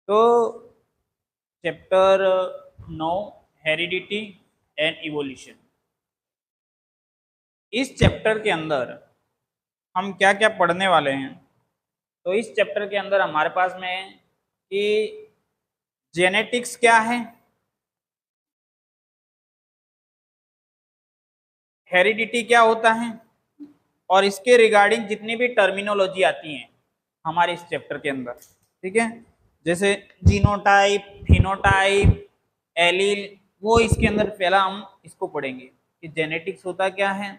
तो chapter 9 heredity and evolution. इस chapter के अंदर हम क्या क्या पढ़ने वाले हैं? तो इस चैप्टर के अंदर हमारे पास में है कि जेनेटिक्स क्या है, हेरिडिटी क्या होता है, और इसके रिगार्डिंग जितनी भी टर्मिनोलॉजी आती हैं हमारे इस चैप्टर के अंदर, ठीक है, जैसे जीनोटाइप, फिनोटाइप, एलील, वो इसके अंदर पहला हम इसको पढ़ेंगे कि जेनेटिक्स होता क्या है,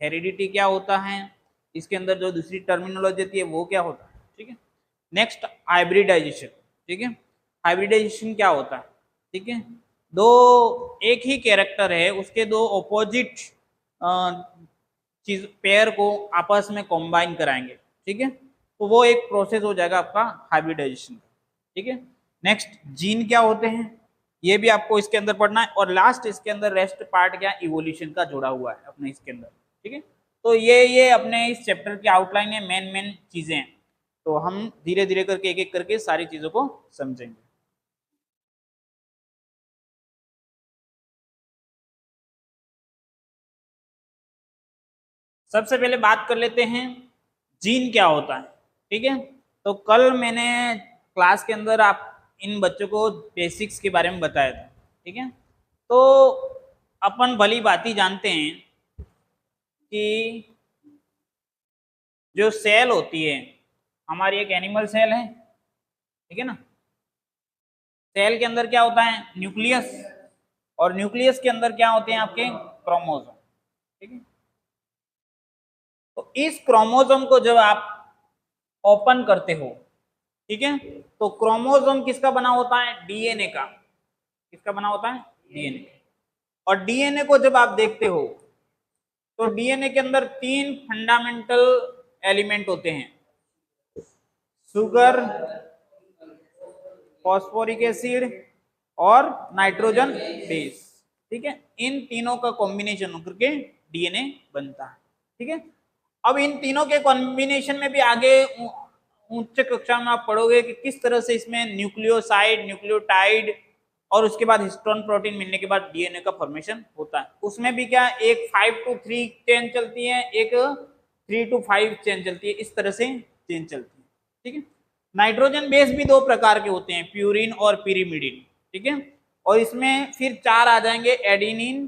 हेरिडिटी क्या होता है, इसके अंदर जो दूसरी टर्मिनोलॉजी आती है वो क्या होता है, ठीक है। नेक्स्ट हाइब्रिडाइजेशन, ठीक है, हाइब्रिडाइजेशन क्या होता है, ठीक है, दो एक ही कैरेक्टर है उसके दो ऑपोजिट चीज पेयर को आपस में कॉम्बाइन कराएंगे, ठीक है, तो वो एक प्रोसेस हो जाएगा आपका हाइब्रिडाइजेशन, ठीक है। नेक्स्ट जीन क्या होते हैं, ये भी आपको इसके अंदर पढ़ना है, और लास्ट इसके अंदर रेस्ट पार्ट क्या इवोल्यूशन का जुड़ा हुआ है अपने इसके अंदर, ठीक है। तो ये अपने इस चैप्टर की आउटलाइन है, मेन मेन चीजें हैं, तो हम धीरे धीरे करके एक एक करके सारी चीजों को समझेंगे। सबसे पहले बात कर लेते हैं जीन क्या होता है, ठीक है। तो कल मैंने क्लास के अंदर आप इन बच्चों को बेसिक्स के बारे में बताया था, ठीक है। तो अपन भली भांति जानते हैं कि जो सेल होती है हमारी एक एनिमल सेल है, ठीक है ना। सेल के अंदर क्या होता है, न्यूक्लियस, और न्यूक्लियस के अंदर क्या होते हैं आपके क्रोमोसोम, ठीक है। तो इस क्रोमोसोम को जब आप ओपन करते हो, ठीक है, तो क्रोमोसोम किसका बना होता है, डीएनए का, किसका बना होता है, डीएनए। और डीएनए को जब आप देखते हो तो डीएनए के अंदर तीन फंडामेंटल एलिमेंट होते हैं, शुगर, फॉस्फोरिक एसिड और नाइट्रोजन बेस, ठीक है। इन तीनों का कॉम्बिनेशन होकर के डीएनए बनता है, ठीक है। अब इन तीनों के कॉम्बिनेशन में भी आगे उच्च कक्षा में आप पढ़ोगे कि किस तरह से इसमें न्यूक्लियोसाइड, न्यूक्लियोटाइड और उसके बाद हिस्टोन प्रोटीन मिलने के बाद डीएनए का फॉर्मेशन होता है। उसमें भी क्या एक 5 to 3 चेन चलती है, एक 3 to 5 चेन चलती है, इस तरह से चेन चलती है, ठीक है। नाइट्रोजन बेस भी दो प्रकार के होते हैं, प्यूरिन और पिरिमिडिन, ठीक है। और इसमें फिर चार आ जाएंगे, एडिनिन,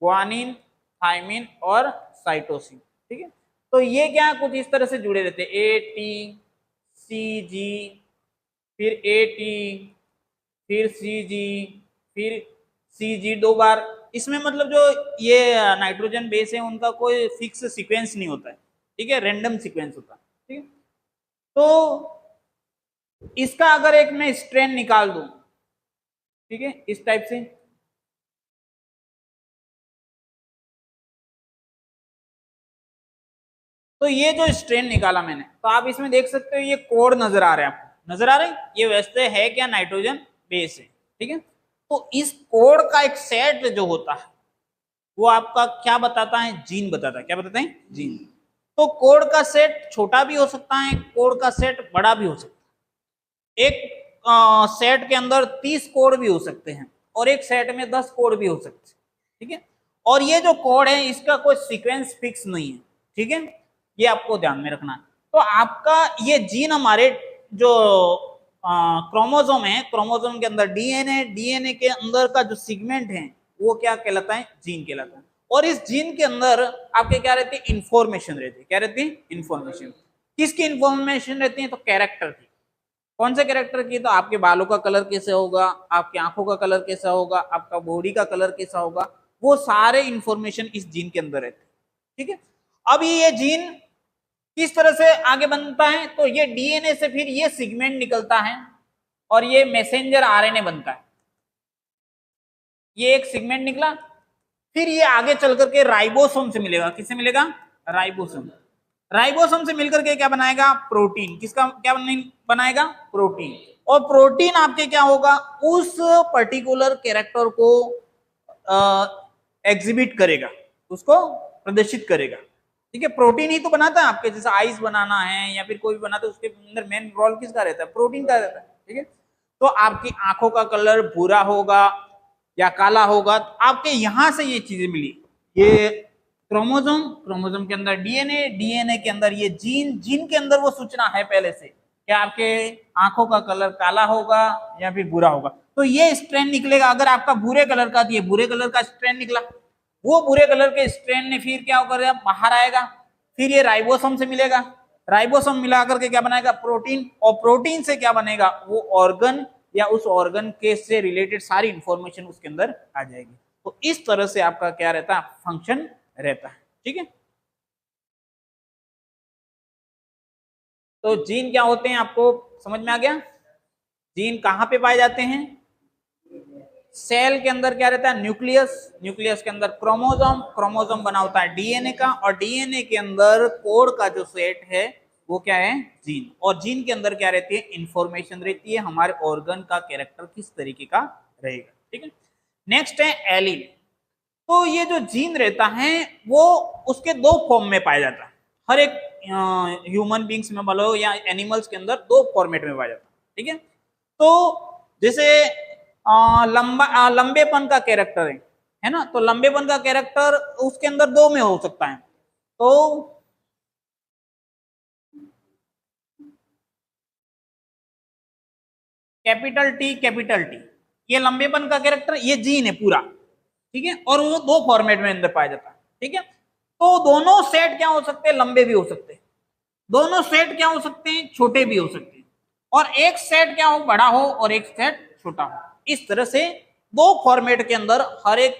ग्वानिन, थाइमिन और साइटोसिन, ठीक है। तो ये क्या कुछ इस तरह से जुड़े रहते हैं, ए टी सी जी, फिर ए टी, फिर सी जी, फिर सी जी दो बार। इसमें मतलब जो ये नाइट्रोजन बेस है उनका कोई फिक्स सीक्वेंस नहीं होता है, ठीक है, रैंडम सीक्वेंस होता है, ठीक है। तो इसका अगर एक मैं स्ट्रेन निकाल दूं, ठीक है, इस टाइप से, तो ये जो स्ट्रेन निकाला मैंने, तो आप इसमें देख सकते हो ये कोड नजर आ रहे हैं आपको, नजर आ रहे हैं, ये वैसे है क्या, नाइट्रोजन बेस है, ठीक है। तो इस कोड का एक सेट जो होता है वो आपका क्या बताता है, जीन बताता है, क्या बताता है, जीन। तो कोड का सेट छोटा भी हो सकता है, कोड का सेट बड़ा भी हो सकता है। एक सेट के अंदर 30 कोड भी हो सकते हैं और एक सेट में 10 कोड भी हो सकते हैं, ठीक है। और ये जो कोड है इसका कोई सीक्वेंस फिक्स नहीं है, ठीक है, ये आपको ध्यान में रखना है। तो आपका ये जीन हमारे जो क्रोमोसोम है, क्रोमोसोम के अंदर डीएनए, डीएनए के अंदर का जो सिगमेंट है वो क्या कहलाता है, जीन कहलाता है। और इस जीन के अंदर आपके क्या रहती है, इंफॉर्मेशन रहती है, क्या रहती है, इंफॉर्मेशन। किसकी इंफॉर्मेशन रहती है, तो कैरेक्टर की। कौन से कैरेक्टर की, तो आपके बालों का कलर कैसे होगा, आपकी आंखों का कलर कैसा होगा, आपका बॉडी का कलर कैसा होगा, वो सारे इंफॉर्मेशन इस जीन के अंदर रहते हैं, ठीक है। अब ये जीन किस तरह से आगे बनता है, तो ये डीएनए से फिर ये सिगमेंट निकलता है और ये मैसेंजर आरएनए बनता है। ये एक सिगमेंट निकला, फिर ये आगे चल करके राइबोसोम से मिलेगा, किससे मिलेगा, राइबोसोम। राइबोसोम से मिलकर के क्या बनाएगा, प्रोटीन। किसका क्या बनाएगा, प्रोटीन। और प्रोटीन आपके क्या होगा, उस पर्टिकुलर कैरेक्टर को एग्जिबिट करेगा, उसको प्रदर्शित करेगा, ठीक है। प्रोटीन ही तो बनाता है आपके, जैसे आइस बनाना है या फिर कोई भी बनाता है, उसके अंदर मेन रोल किसका रहता है, प्रोटीन का रहता है, ठीक है। तो आपकी आंखों का कलर भूरा होगा या काला होगा, तो आपके यहां से ये चीजें मिली, ये क्रोमोसोम, क्रोमोसोम के अंदर डीएनए, डीएनए के अंदर ये जीन, जीन के अंदर वो सूचना है पहले से कि आपके आंखों का कलर काला होगा या फिर भूरा होगा, तो ये स्ट्रेन निकलेगा। अगर आपका भूरे कलर का, तो ये भूरे कलर का स्ट्रेन निकला, वो भूरे कलर के स्ट्रेन ने फिर क्या होगा, बाहर आएगा, फिर ये राइबोसोम से मिलेगा, राइबोसोम मिला करके क्या बनाएगा, प्रोटीन, और प्रोटीन से क्या बनेगा, वो ऑर्गन या उस ऑर्गन के से रिलेटेड सारी इंफॉर्मेशन उसके अंदर आ जाएगी। तो इस तरह से आपका क्या रहता है, फंक्शन रहता है। ठीक है, तो जीन क्या होते हैं आपको समझ में आ गया। जीन कहां पे पाए जाते हैं, सेल के अंदर क्या रहता है, न्यूक्लियस, न्यूक्लियस के अंदर क्रोमोसोम, क्रोमोसोम बना होता है डीएनए का, और डीएनए के अंदर कोड का जो सेट है वो क्या है, जीन, और जीन के अंदर क्या रहती है, इंफॉर्मेशन रहती है हमारे ऑर्गन का कैरेक्टर किस तरीके का रहेगा। ठीक है, नेक्स्ट है एलील। तो ये जो जीन रहता है वो उसके दो फॉर्म में पाया जाता है, हर एक ह्यूमन बींग्स में बोलो या एनिमल्स के अंदर दो फॉर्मेट में पाया जाता है। ठीक है, तो जैसे लंबेपन का कैरेक्टर है ना, तो लंबेपन का कैरेक्टर उसके अंदर दो में हो सकता है, तो कैपिटल टी, ये लंबेपन का कैरेक्टर, ये जीन है पूरा। ठीक है, और वो दो फॉर्मेट में अंदर पाया जाता है। ठीक है, तो दोनों सेट क्या हो सकते हैं, लंबे भी हो सकते हैं, दोनों सेट क्या हो सकते हैं, छोटे भी हो सकते हैं, और एक सेट क्या हो, बड़ा हो और एक सेट छोटा हो। इस तरह से दो फॉर्मेट के अंदर हर एक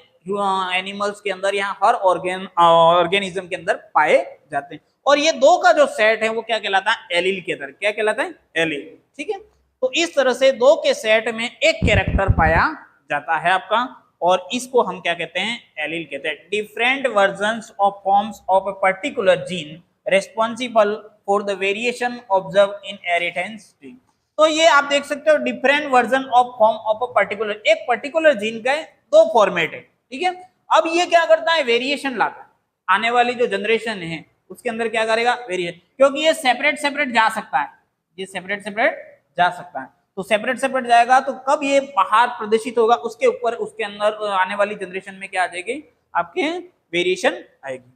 एनिमल्स के अंदर या हर ऑर्गेनिज्म के अंदर पाए जाते हैं, और ये दो का जो सेट है वो क्या कहलाता है, एलील के अंदर, क्या कहलाता है, एलील। ठीक है, तो इस तरह से दो के सेट में एक कैरेक्टर पाया जाता है आपका, और इसको हम क्या कहते हैं, एलील कहते हैं। Different versions of forms of a particular gene responsible for the variation observe in inheritance tree. तो ये आप देख सकते हो, different version of form of a particular, एक पर्टिकुलर जीन का दो फॉर्मेट है। ठीक है, अब ये क्या करता है, वेरिएशन लाता है, आने वाली जो जनरेशन है उसके अंदर क्या करेगा, वेरिएशन, क्योंकि ये सेपरेट सेपरेट जा सकता है, ये सेपरेट सेपरेट जा सकता है, तो सेपरेट सेपरेट जाएगा, तो कब ये बाहर प्रदर्शित होगा, उसके ऊपर उसके अंदर आने वाली जनरेशन में क्या आ जाएगी, आपके वेरिएशन आएगी।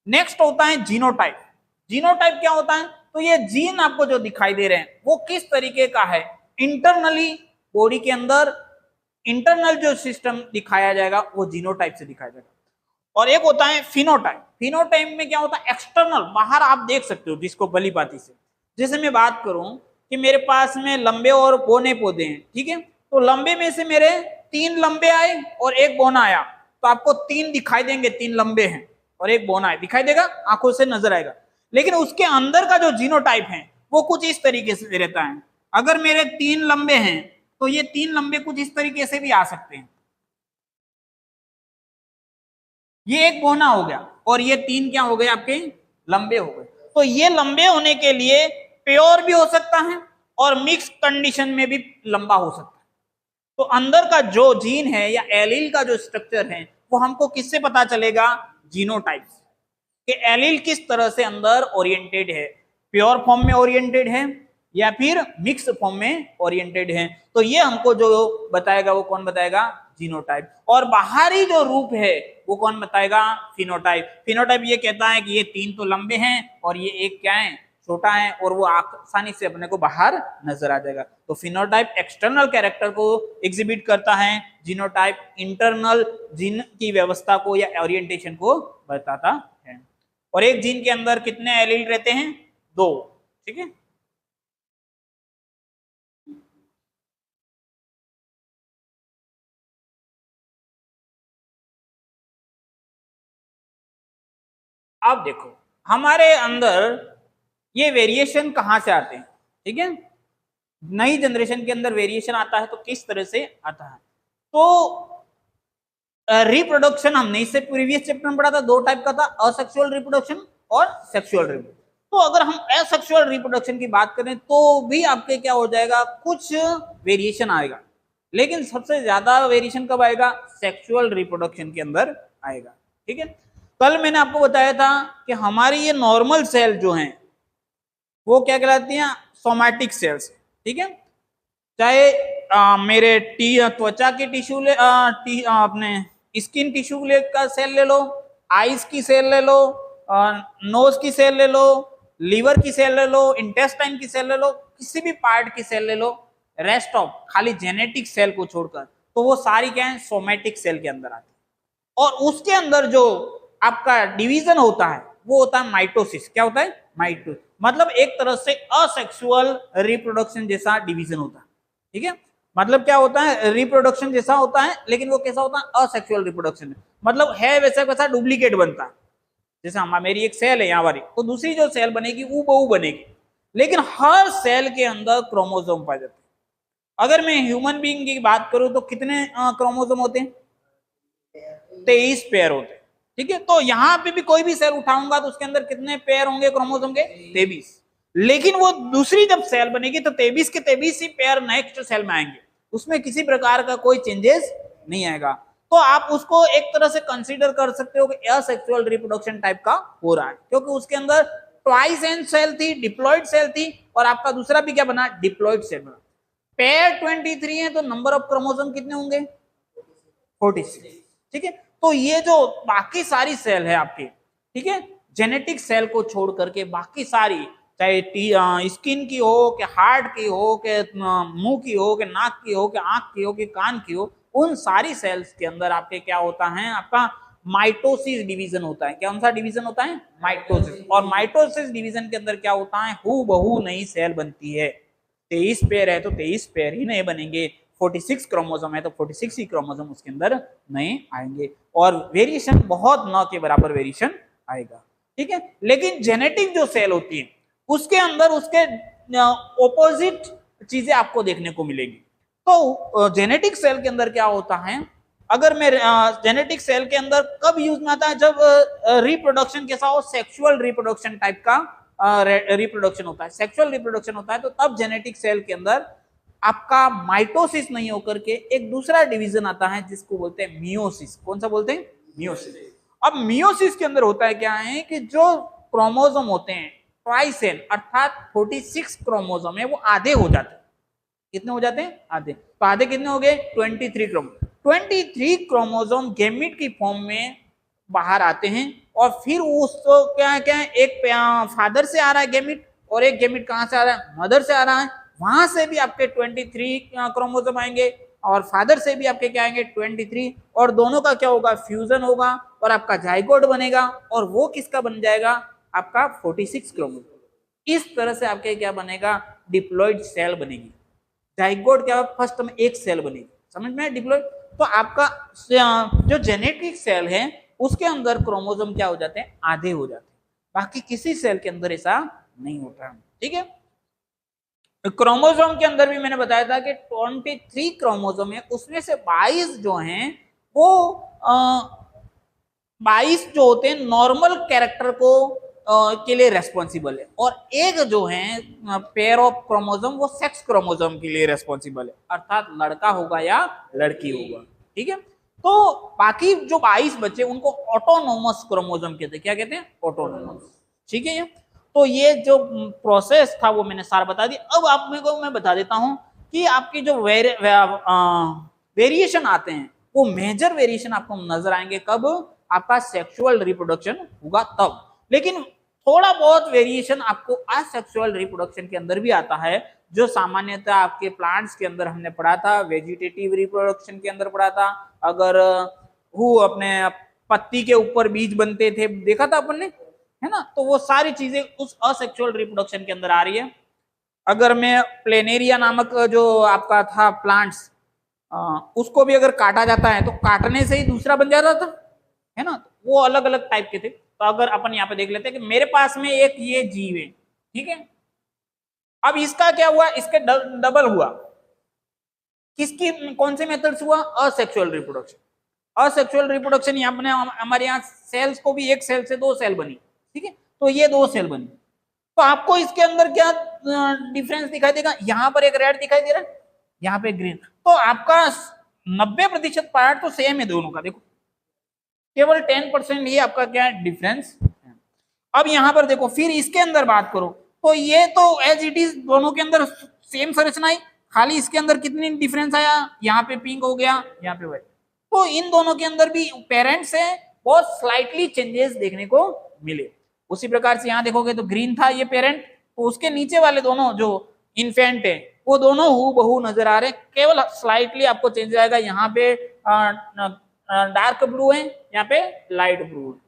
नेक्स्ट होता है जीनोटाइप। जीनोटाइप क्या होता है, तो ये जीन आपको जो दिखाई दे रहे हैं वो किस तरीके का है, इंटरनली बॉडी के अंदर इंटरनल जो सिस्टम दिखाया जाएगा वो जीनोटाइप से दिखाया जाएगा। और एक होता है फिनोटाइप। फिनोटाइप में क्या होता है, एक्सटर्नल, बाहर आप देख सकते हो जिसको भली भांति से, जैसे मैं बात करूं कि मेरे पास में लंबे और बोने पौधे हैं, ठीक है, तो लंबे में से मेरे 3 लंबे आए और एक बोना आया, तो आपको 3 दिखाई देंगे, 3 लंबे हैं और एक बोना है, दिखाई देगा, आंखों से नजर आएगा। लेकिन उसके अंदर का जो जीनोटाइप है वो कुछ इस तरीके से रहता है। अगर मेरे 3 लंबे हैं तो ये 3 लंबे कुछ इस तरीके से भी आ सकते हैं, ये एक बोना हो गया और ये 3 क्या हो गए, आपके लंबे हो गए। तो ये लंबे होने के लिए प्योर भी हो सकता है और मिक्स कंडीशन में भी लंबा हो सकता है। तो अंदर का जो जीन है या एलील का जो स्ट्रक्चर है वो हमको किससे पता चलेगा, जीनोटाइप से, कि एलील किस तरह से अंदर ओरिएंटेड है, प्योर फॉर्म में ओरिएंटेड है या फिर मिक्स फॉर्म में ओरिएंटेड है। तो ये हमको जो बताएगा वो कौन बताएगा, जीनोटाइप। और बाहरी जो रूप है वो कौन बताएगा, फिनोटाइप। फिनोटाइप ये कहता है कि ये 3 तो लंबे हैं और ये एक क्या है, छोटा है, और वो आसानी से अपने को बाहर नजर आ जाएगा। तो फिनोटाइप एक्सटर्नल कैरेक्टर को एग्जिबिट करता है, जीनोटाइप इंटरनल जीन की व्यवस्था को या ओरिएंटेशन को बताता है। और एक जीन के अंदर कितने एलील रहते हैं, 2। ठीक है, अब देखो हमारे अंदर ये वेरिएशन कहां से आते हैं। ठीक है, नई जनरेशन के अंदर वेरिएशन आता है तो किस तरह से आता है, तो रिप्रोडक्शन हमने इससे प्रीवियस चैप्टर में पढ़ा था, 2 टाइप का था, असेक्सुअल रिप्रोडक्शन और सेक्सुअल रिप्रोडक्शन। तो अगर हम असेक्सुअल रिप्रोडक्शन की बात करें तो भी आपके क्या हो जाएगा, कुछ वेरिएशन आएगा, लेकिन सबसे ज्यादा वेरिएशन कब आएगा, सेक्सुअल रिप्रोडक्शन के अंदर आएगा। ठीक है, कल मैंने आपको बताया था कि हमारी ये नॉर्मल सेल जो हैं वो क्या कहलाती हैं, सोमैटिक सेल्स। ठीक है, चाहे मेरे त्वचा की टिश्यू ले अपने स्किन टिश्यू का सेल ले लो, आईज की सेल ले लो, नोज की सेल ले लो, लीवर की सेल ले लो, इंटेस्टाइन की सेल ले लो, किसी भी पार्ट की सेल ले लो, रेस्ट ऑफ खाली जेनेटिक सेल को छोड़कर, तो वो सारी क्या है, सोमेटिक सेल के अंदर आती है। और उसके अंदर जो आपका डिवीजन होता है वो होता है माइटोसिस। क्या होता है? माइटोसिस। मतलब एक तरह से असेक्सुअल रिप्रोडक्शन जैसा डिवीजन होता है। ठीक है, मतलब क्या होता है, रिप्रोडक्शन जैसा होता है, लेकिन वो कैसा होता है, असेक्सुअल रिप्रोडक्शन। मतलब है वैसा वैसा डुप्लीकेट बनता है। जैसे हम मेरी एक सेल है यहाँ पर, तो दूसरी जो सेल बनेगी वो बहु बनेगी, लेकिन हर सेल के अंदर क्रोमोसोम पाए जाते हैं। अगर मैं ह्यूमन बीइंग की बात करूं तो कितने क्रोमोसोम होते हैं? 23 पेयर होते हैं। ठीक है, तो यहाँ पे भी कोई भी सेल उठाऊंगा तो उसके अंदर कितने पेयर होंगे क्रोमोसोम के? 23। लेकिन वो दूसरी जब सेल बनेगी तो 23 के 23 ही पेयर नेक्स्ट सेल में आएंगे, उसमें किसी प्रकार का कोई चेंजेस नहीं आएगा। तो आप उसको एक तरह से कंसीडर कर सकते हो कि असेक्सुअल रिप्रोडक्शन टाइप का हो रहा है, क्योंकि उसके अंदर ट्वाइस एन सेल थी, डिप्लॉइड सेल थी, और आपका दूसरा भी क्या बना, डिप्लॉइड सेल बना। पेयर 23 है तो नंबर ऑफ क्रोमोसोम कितने होंगे? 46। ठीक है, तो ये जो बाकी सारी सेल है आपकी, ठीक है, जेनेटिक सेल को छोड़ करके बाकी सारी, चाहे स्किन की हो, कि हार्ट की हो, कि मुंह की हो, कि नाक की हो, कि आंख की हो, कि कान की हो, उन सारी सेल्स के अंदर आपके क्या होता है, आपका माइटोसिस डिवीजन होता है। कौन सा डिवीजन होता है? माइटोसिस। और माइटोसिस डिवीजन के अंदर क्या होता है, हु बहु नई सेल बनती है। 23 पेयर है तो 23 पेयर ही नए बनेंगे, 46 क्रोमोसोम है तो 46 ही क्रोमोसोम उसके अंदर नए आएंगे, और वेरिएशन बहुत न के बराबर वेरिएशन आएगा। ठीक है, लेकिन जेनेटिक जो सेल होती है उसके अंदर उसके ऑपोजिट चीजें आपको देखने को मिलेगी। तो जेनेटिक सेल के अंदर क्या होता है, अगर मैं जेनेटिक सेल के अंदर कब यूज में आता है, जब रिप्रोडक्शन कैसा हो, सेक्सुअल रिप्रोडक्शन टाइप का रिप्रोडक्शन होता है, सेक्सुअल रिप्रोडक्शन होता है, तो तब जेनेटिक सेल के अंदर आपका माइटोसिस नहीं होकर के एक दूसरा डिवीजन आता है जिसको बोलते हैं मियोसिस। कौन सा बोलते हैं? मियोसिस। अब मियोसिस के अंदर होता है क्या है कि जो क्रोमोसोम होते हैं ट्वाइस एन अर्थात 46 क्रोमोसोम है वो आधे हो जाते हैं। कितने हो जाते हैं? आधे। तो आधे कितने हो गए? 23 क्रोमोसोम। 23 क्रोमोसोम गैमेट की फॉर्म में बाहर आते हैं, और फिर उसको क्या क्या है, एक फादर से आ रहा है गैमेट, और एक गैमेट कहां से आ रहा है? मदर से आ रहा है। वहां से भी आपके 23 क्रोमोसोम आएंगे, और फादर से भी आपके क्या आएंगे? 23, और दोनों का क्या होगा? फ्यूजन होगा, और आपका जाइगोट बनेगा, और वो किसका बन जाएगा? आपका 46 क्रोमोसोम। इस तरह से आपके क्या बनेगा? डिप्लॉइड सेल बनेगी। जाइगोट क्या, फर्स्ट में एक सेल बनेगी, समझ में? डिप्लॉइड। तो आपका जो जेनेटिक सेल है उसके अंदर क्रोमोसोम क्या हो जाते हैं? आधे हो जाते हैं। बाकी किसी सेल के अंदर ऐसा नहीं होता। ठीक है, क्रोमोसोम के अंदर भी मैंने बताया था कि 23 क्रोमोसोम है, उसमें से 22 जो हैं वो 22 जो होते हैं नॉर्मल कैरेक्टर को के लिए रेस्पॉन्सिबल है, और एक जो है पेयर ऑफ क्रोमोसोम वो सेक्स क्रोमोसोम के लिए रेस्पॉन्सिबल है, अर्थात लड़का होगा या लड़की होगा। ठीक है, तो बाकी जो 22 बच्चे उनको ऑटोनोमस क्रोमोसोम कहते हैं। क्या कहते हैं? ऑटोनोमस। ठीक है, तो ये जो प्रोसेस था वो मैंने सारा बता दिया। अब आप मेरे को मैं बता देता हूं कि आपके जो वेरिएशन आते हैं वो मेजर वेरिएशन आपको नजर आएंगे कब? आपका सेक्सुअल रिप्रोडक्शन होगा तब। लेकिन थोड़ा बहुत वेरिएशन आपको असेक्सुअल रिप्रोडक्शन के अंदर भी आता है, जो सामान्यतः आपके प्लांट्स के अंदर हमने पढ़ा था, वेजिटेटिव रिप्रोडक्शन के अंदर पढ़ा था। अगर अपने पत्ती के ऊपर बीज बनते थे, देखा था अपन ने, है ना? तो वो सारी चीजें उस असेक्सुअल रिप्रोडक्शन के अंदर आ रही है। अगर मैं प्लेनेरिया नामक जो आपका था प्लांट्स, उसको भी अगर काटा जाता है तो काटने से ही दूसरा बन जाता था, है ना? वो अलग अलग टाइप के थे। तो अगर अपन यहाँ पे देख लेते हैं कि मेरे पास में एक ये जीव है, ठीक है, अब इसका क्या हुआ? इसके डबल हुआ। किसकी, कौन से मेथड से हुआ? Asexual reproduction. असेक्सुअल रिप्रोडक्शन यहाँ अपने हमारे यहाँ सेल्स को भी एक सेल से 2 सेल बनी, ठीक है, तो ये 2 सेल बनी। तो आपको इसके अंदर क्या डिफरेंस दिखाई देगा? यहाँ पर एक रेड दिखाई दे रहा है, यहाँ पे ग्रीन। तो आपका 90% पार्ट तो सेम है दोनों का। देखो केवल 10% ये आपका क्या है? डिफरेंस। अब यहाँ पर देखो, फिर इसके अंदर बात करो तो ये तो एज इट इज दोनों के अंदर सेम संरचना है, खाली इसके अंदर कितनी डिफरेंस आया, यहाँ पे पिंक हो गया, यहाँ पे व्हाइट। तो इन दोनों के अंदर भी पेरेंट्स है बहुत स्लाइटली चेंजेस देखने को मिले। उसी प्रकार से यहाँ देखोगे तो ग्रीन था ये पेरेंट, तो उसके नीचे वाले दोनों जो इन्फेंट है वो दोनों हूबहू नजर आ रहे हैं, केवल स्लाइटली आपको चेंज आएगा। यहाँ पे डार्क ब्लू है, यहाँ पे लाइट ब्लू है।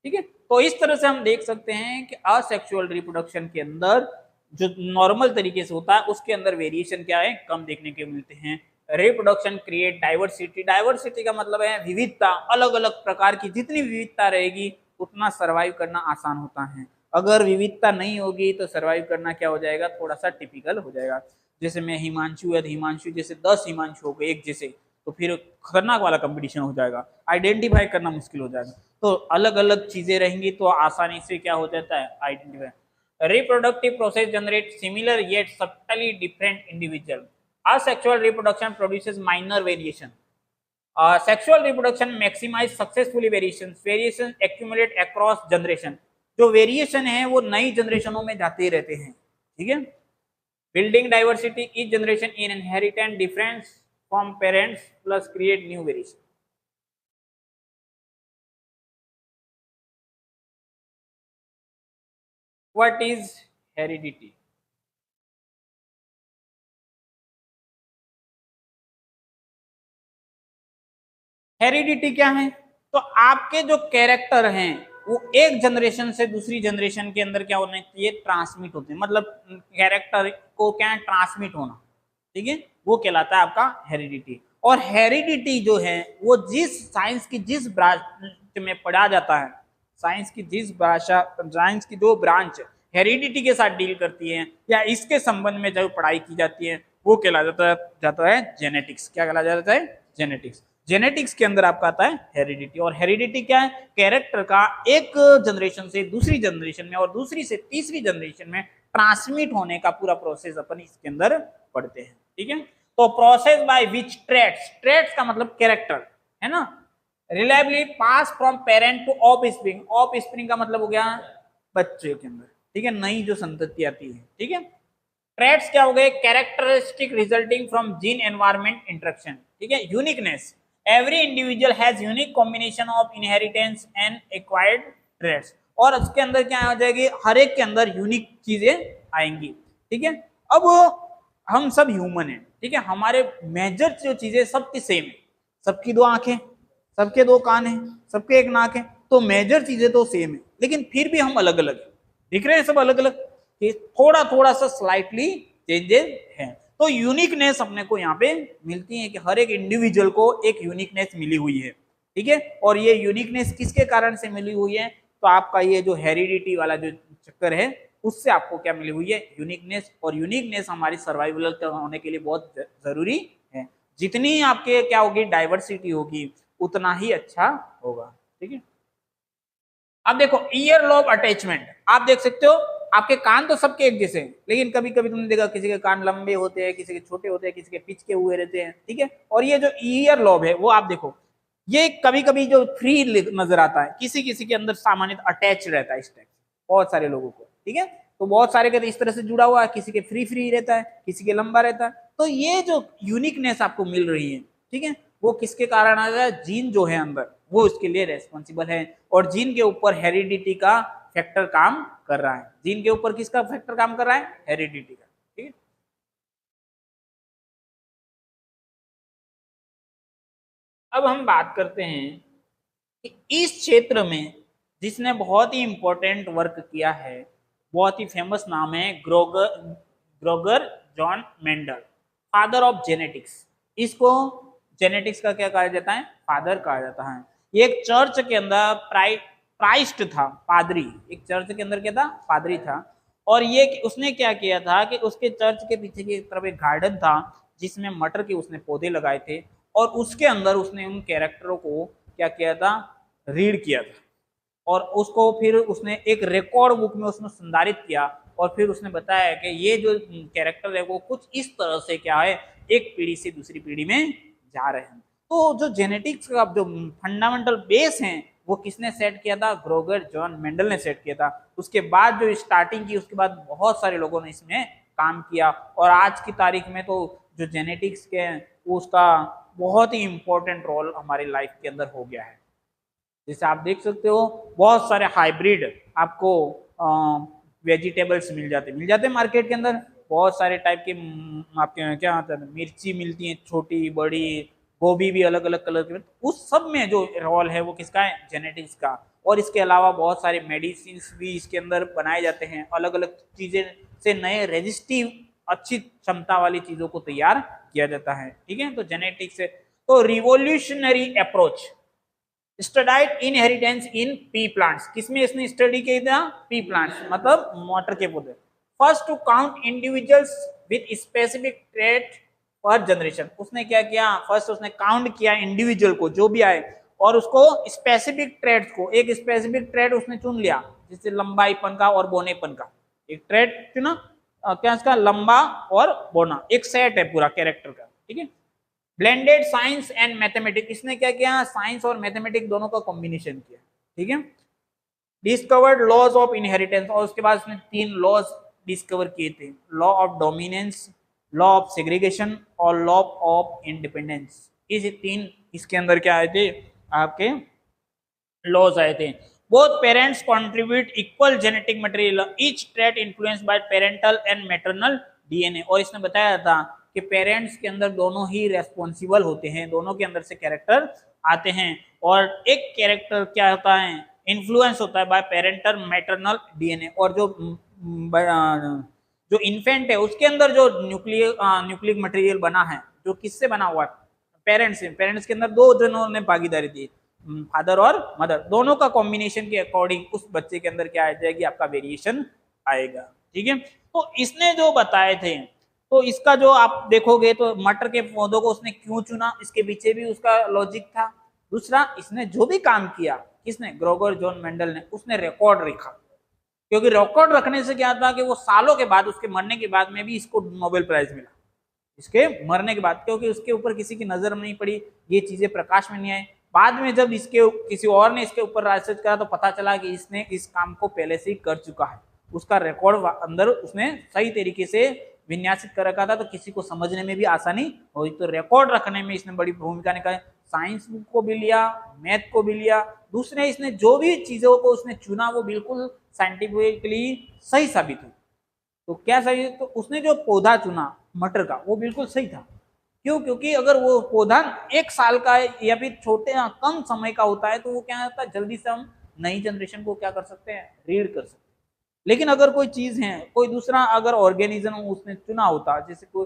ठीक है, तो इस तरह से हम देख सकते हैं कि असेक्सुअल रिप्रोडक्शन के अंदर जो नॉर्मल तरीके से होता है उसके अंदर वेरिएशन क्या है, कम देखने के मिलते हैं। रिप्रोडक्शन क्रिएट डाइवर्सिटी, डाइवर्सिटी का मतलब है विविधता, अलग अलग प्रकार की जितनी विविधता रहेगी उतना सर्वाइव करना आसान होता है। अगर विविधता नहीं होगी तो सर्वाइव करना क्या हो जाएगा, थोड़ा सा टिपिकल हो जाएगा। जैसे मैं हिमांशु है, हिमांशु जैसे 10 हिमांशु हो गए एक जैसे, तो फिर खतरनाक वाला कंपटीशन हो जाएगा, आइडेंटिफाई करना मुश्किल हो जाएगा। तो अलग अलग चीजें रहेंगी तो आसानी से क्या हो जाता है, identify. Reproductive process generate similar yet subtly different individual. Asexual reproduction produces minor variation. Sexual reproduction maximize successfully variations. Variations accumulate across generation. जो वेरिएशन है वो नई जनरेशनों में जाते ही रहते हैं। ठीक है, building diversity each generation in inheritance difference from parents plus create new variation. What is heredity? Heredity क्या है, तो आपके जो कैरेक्टर हैं वो एक जनरेशन से दूसरी जनरेशन के अंदर क्या होना चाहिए, ट्रांसमिट होते हैं। मतलब कैरेक्टर को क्या है, ट्रांसमिट होना। ठीक है, वो कहलाता है आपका हेरिडिटी। और हेरिडिटी जो है वो जिस साइंस की जिस ब्रांच में पढ़ा जाता है, साइंस की जिस भाषा, साइंस की जो ब्रांच हेरिडिटी के साथ डील करती है या इसके संबंध में जो पढ़ाई की जाती है वो कहला जाता है जेनेटिक्स। क्या कहला जाता है, जेनेटिक्स। जेनेटिक्स के अंदर आपका आता है हेरिडिटी। और हेरिडिटी क्या है, कैरेक्टर का एक जनरेशन से दूसरी जनरेशन में और दूसरी से तीसरी जनरेशन में ट्रांसमिट होने का पूरा प्रोसेस अपन इसके अंदर पढ़ते हैं। ठीक है, तो process by which traits, traits का मतलब कैरेक्टर है ना, reliably pass from parent two of spring. Of spring का मतलब हो गया बच्चे के अंदर। ठीक है, नई जो संतति आती है। ठीक है, ट्रेट्स क्या हो गए, characteristic resulting from gene environment interaction. ठीक है, uniqueness, every individual has unique combination of inheritance and acquired traits. और उसके अंदर क्या हो जाएगी, हर एक के अंदर यूनिक चीजें आएंगी। ठीक है, अब हम सब ह्यूमन हैं। ठीक है, हमारे मेजर जो चीजें सबकी सेम है, सबकी दो आंखें, सबके दो कान हैं, सबके एक नाक है, तो मेजर चीजें तो सेम है, लेकिन फिर भी हम अलग अलग दिख रहे हैं, सब अलग अलग, थोड़ा थोड़ा सा स्लाइटली चेंजेस हैं। तो यूनिकनेस अपने को यहाँ पे मिलती है कि हर एक इंडिविजुअल को एक यूनिकनेस मिली हुई है। ठीक है, और ये यूनिकनेस किसके कारण से मिली हुई है, तो आपका ये जो हेरिडिटी वाला जो चक्कर है उससे आपको क्या मिली हुई है, यूनिकनेस। और यूनिकनेस हमारी सर्वाइवल होने के लिए बहुत जरूरी है। जितनी आपके क्या होगी, डाइवर्सिटी होगी, उतना ही अच्छा होगा। ठीक है, अब देखो ईयर लॉब अटैचमेंट, आप देख सकते हो आपके कान तो सबके एक जैसे हैं, लेकिन कभी कभी तुमने देखा किसी के कान लंबे होते हैं, किसी के छोटे होते हैं, किसी के पिच के हुए रहते हैं। ठीक है, और ये जो ईयर लॉब है वो आप देखो, ये कभी कभी जो फ्री नजर आता है, किसी किसी के अंदर सामान्यतः अटैच रहता है इस टाइप, बहुत सारे लोगों को। ठीक है, तो बहुत सारे के इस तरह से जुड़ा हुआ है, किसी के फ्री फ्री रहता है, किसी के लंबा रहता है। तो ये जो यूनिकनेस आपको मिल रही है, ठीक है, वो किसके कारण आ रहा है, जीन जो है अंदर वो इसके लिए रेस्पॉन्सिबल है। और जीन के ऊपर हेरिडिटी का फैक्टर काम कर रहा है। जीन के ऊपर किसका फैक्टर काम कर रहा है, हेरिडिटी का। ठीक है, अब हम बात करते हैं कि इस क्षेत्र में जिसने बहुत ही इंपॉर्टेंट वर्क किया है, बहुत ही फेमस नाम है Gregor, Gregor John Mendel, father of genetics. इसको जेनेटिक्स का क्या कहा जाता है, फादर कहा जाता है। ये एक चर्च के अंदर प्राइस्ट था, पादरी, एक चर्च के अंदर क्या था, पादरी था। और ये उसने क्या किया था कि उसके चर्च के पीछे की तरफ एक गार्डन था जिसमें मटर के उसने पौधे लगाए थे, और उसके अंदर उसने उन कैरेक्टरों को क्या किया था, रीड किया था। और उसको फिर उसने एक रिकॉर्ड बुक में उसने संधारित किया, और फिर उसने बताया कि ये जो कैरेक्टर है वो कुछ इस तरह से क्या है, एक पीढ़ी से दूसरी पीढ़ी में जा रहे हैं। तो जो जेनेटिक्स का जो फंडामेंटल बेस है वो किसने सेट किया था? ग्रोगर जॉन मेंडल ने सेट किया था। उसके बाद जो स्टार्टिंग की, उसके बाद बहुत सारे लोगों ने इसमें काम किया, और आज की तारीख में तो जो जेनेटिक्स के हैं उसका बहुत ही इंपॉर्टेंट रोल हमारी लाइफ के अंदर हो गया है। जैसे आप देख सकते हो बहुत सारे हाइब्रिड आपको वेजिटेबल्स मिल जाते हैं मार्केट के अंदर। बहुत सारे टाइप के आपके क्या होता है, मिर्ची मिलती है, छोटी बड़ी, गोभी भी अलग अलग कलर के। उस सब में जो रोल है वो किसका है? जेनेटिक्स का। और इसके अलावा बहुत सारे मेडिसिन भी इसके अंदर बनाए जाते हैं, अलग अलग चीजें से नए रेजिस्टिव अच्छी क्षमता वाली चीजों को तैयार किया जाता है। ठीक है, तो जेनेटिक्स से तो revolutionary approach studied inheritance in P plants. किसमें इसने स्टडी किया था? पी प्लांट्स, मतलब मटर के पौधे। First to count individuals with specific trait पर जनरेशन। उसने क्या किया? फर्स्ट उसने काउंट किया इंडिविजुअल को जो भी आए, और उसको स्पेसिफिक ट्रेड्स को, एक स्पेसिफिक ट्रेड उसने चुन लिया, जैसे लंबाईपन का और बोनेपन का एक ट्रेड चुना। क्या इसका? लंबा और बोना, एक सेट है पूरा कैरेक्टर का। ठीक है, ब्लेंडेड साइंस एंड मैथमेटिक्स। इसने क्या किया? साइंस और मैथमेटिक्स दोनों का कॉम्बिनेशन किया। ठीक है, डिस्कवर्ड लॉज ऑफ इनहेरिटेंस, और उसके बाद उसने 3 लॉज डिस्कवर किए थे, law of dominance, law of segregation और लॉ ऑफ इंडिपेंडेंस। इस 3 इसके अंदर क्या आए थे? आपके लॉज आए थे। Both parents contribute equal genetic material, each trait influenced by parental and maternal DNA. और इसने बताया था कि पेरेंट्स के अंदर दोनों ही रेस्पॉन्सिबल होते हैं, दोनों के अंदर से कैरेक्टर आते हैं, और एक कैरेक्टर क्या होता है? इन्फ्लुएंस होता है बाय पेरेंटल मैटरनल डीएनए। और जो इन्फेंट है उसके अंदर जो न्यूक्लिक मटेरियल बना है, जो किससे बना हुआ है? पेरेंट्स से। पेरेंट्स के अंदर 2 जनों ने भागीदारी दी, फादर और मदर, दोनों का कॉम्बिनेशन के अकॉर्डिंग उस बच्चे के अंदर क्या आ जाएगी? आपका वेरिएशन आएगा। ठीक है, तो इसने जो बताए थे, तो इसका जो आप देखोगे तो मटर के पौधों को उसने क्यों चुना, इसके पीछे भी उसका लॉजिक था। दूसरा, इसने जो भी काम किया, किसने? ग्रोगर जॉन मेंडल ने, उसने रिकॉर्ड रखा, क्योंकि रिकॉर्ड रखने से क्या था कि वो सालों के बाद, उसके मरने के बाद में भी इसको नोबेल प्राइज मिला, इसके मरने के बाद, क्योंकि उसके ऊपर किसी की नजर नहीं पड़ी, ये चीजें प्रकाश में नहीं आई। बाद में जब इसके किसी और ने इसके ऊपर रिसर्च करा तो पता चला कि इसने इस काम को पहले से ही कर चुका है, उसका रिकॉर्ड अंदर उसने सही तरीके से विन्यासित कर रखा था, तो किसी को समझने में भी आसानी हुई। तो रिकॉर्ड रखने में इसने बड़ी भूमिका निभाई, साइंस को भी लिया, मैथ को भी लिया। दूसरे, इसने जो भी चीजों को उसने चुना वो बिल्कुल साइंटिफिकली सही साबित हुई। तो क्या सही है? तो उसने जो पौधा चुना मटर का वो बिल्कुल सही था। क्यों? क्योंकि अगर वो पौधा 1 साल का है या फिर छोटे कम समय का होता है तो वो क्या होता है, जल्दी से हम नई जनरेशन को क्या कर सकते हैं? रीड कर सकते हैं। लेकिन अगर कोई चीज है, कोई दूसरा अगर ऑर्गेनिज्म उसने चुना होता, जैसे कोई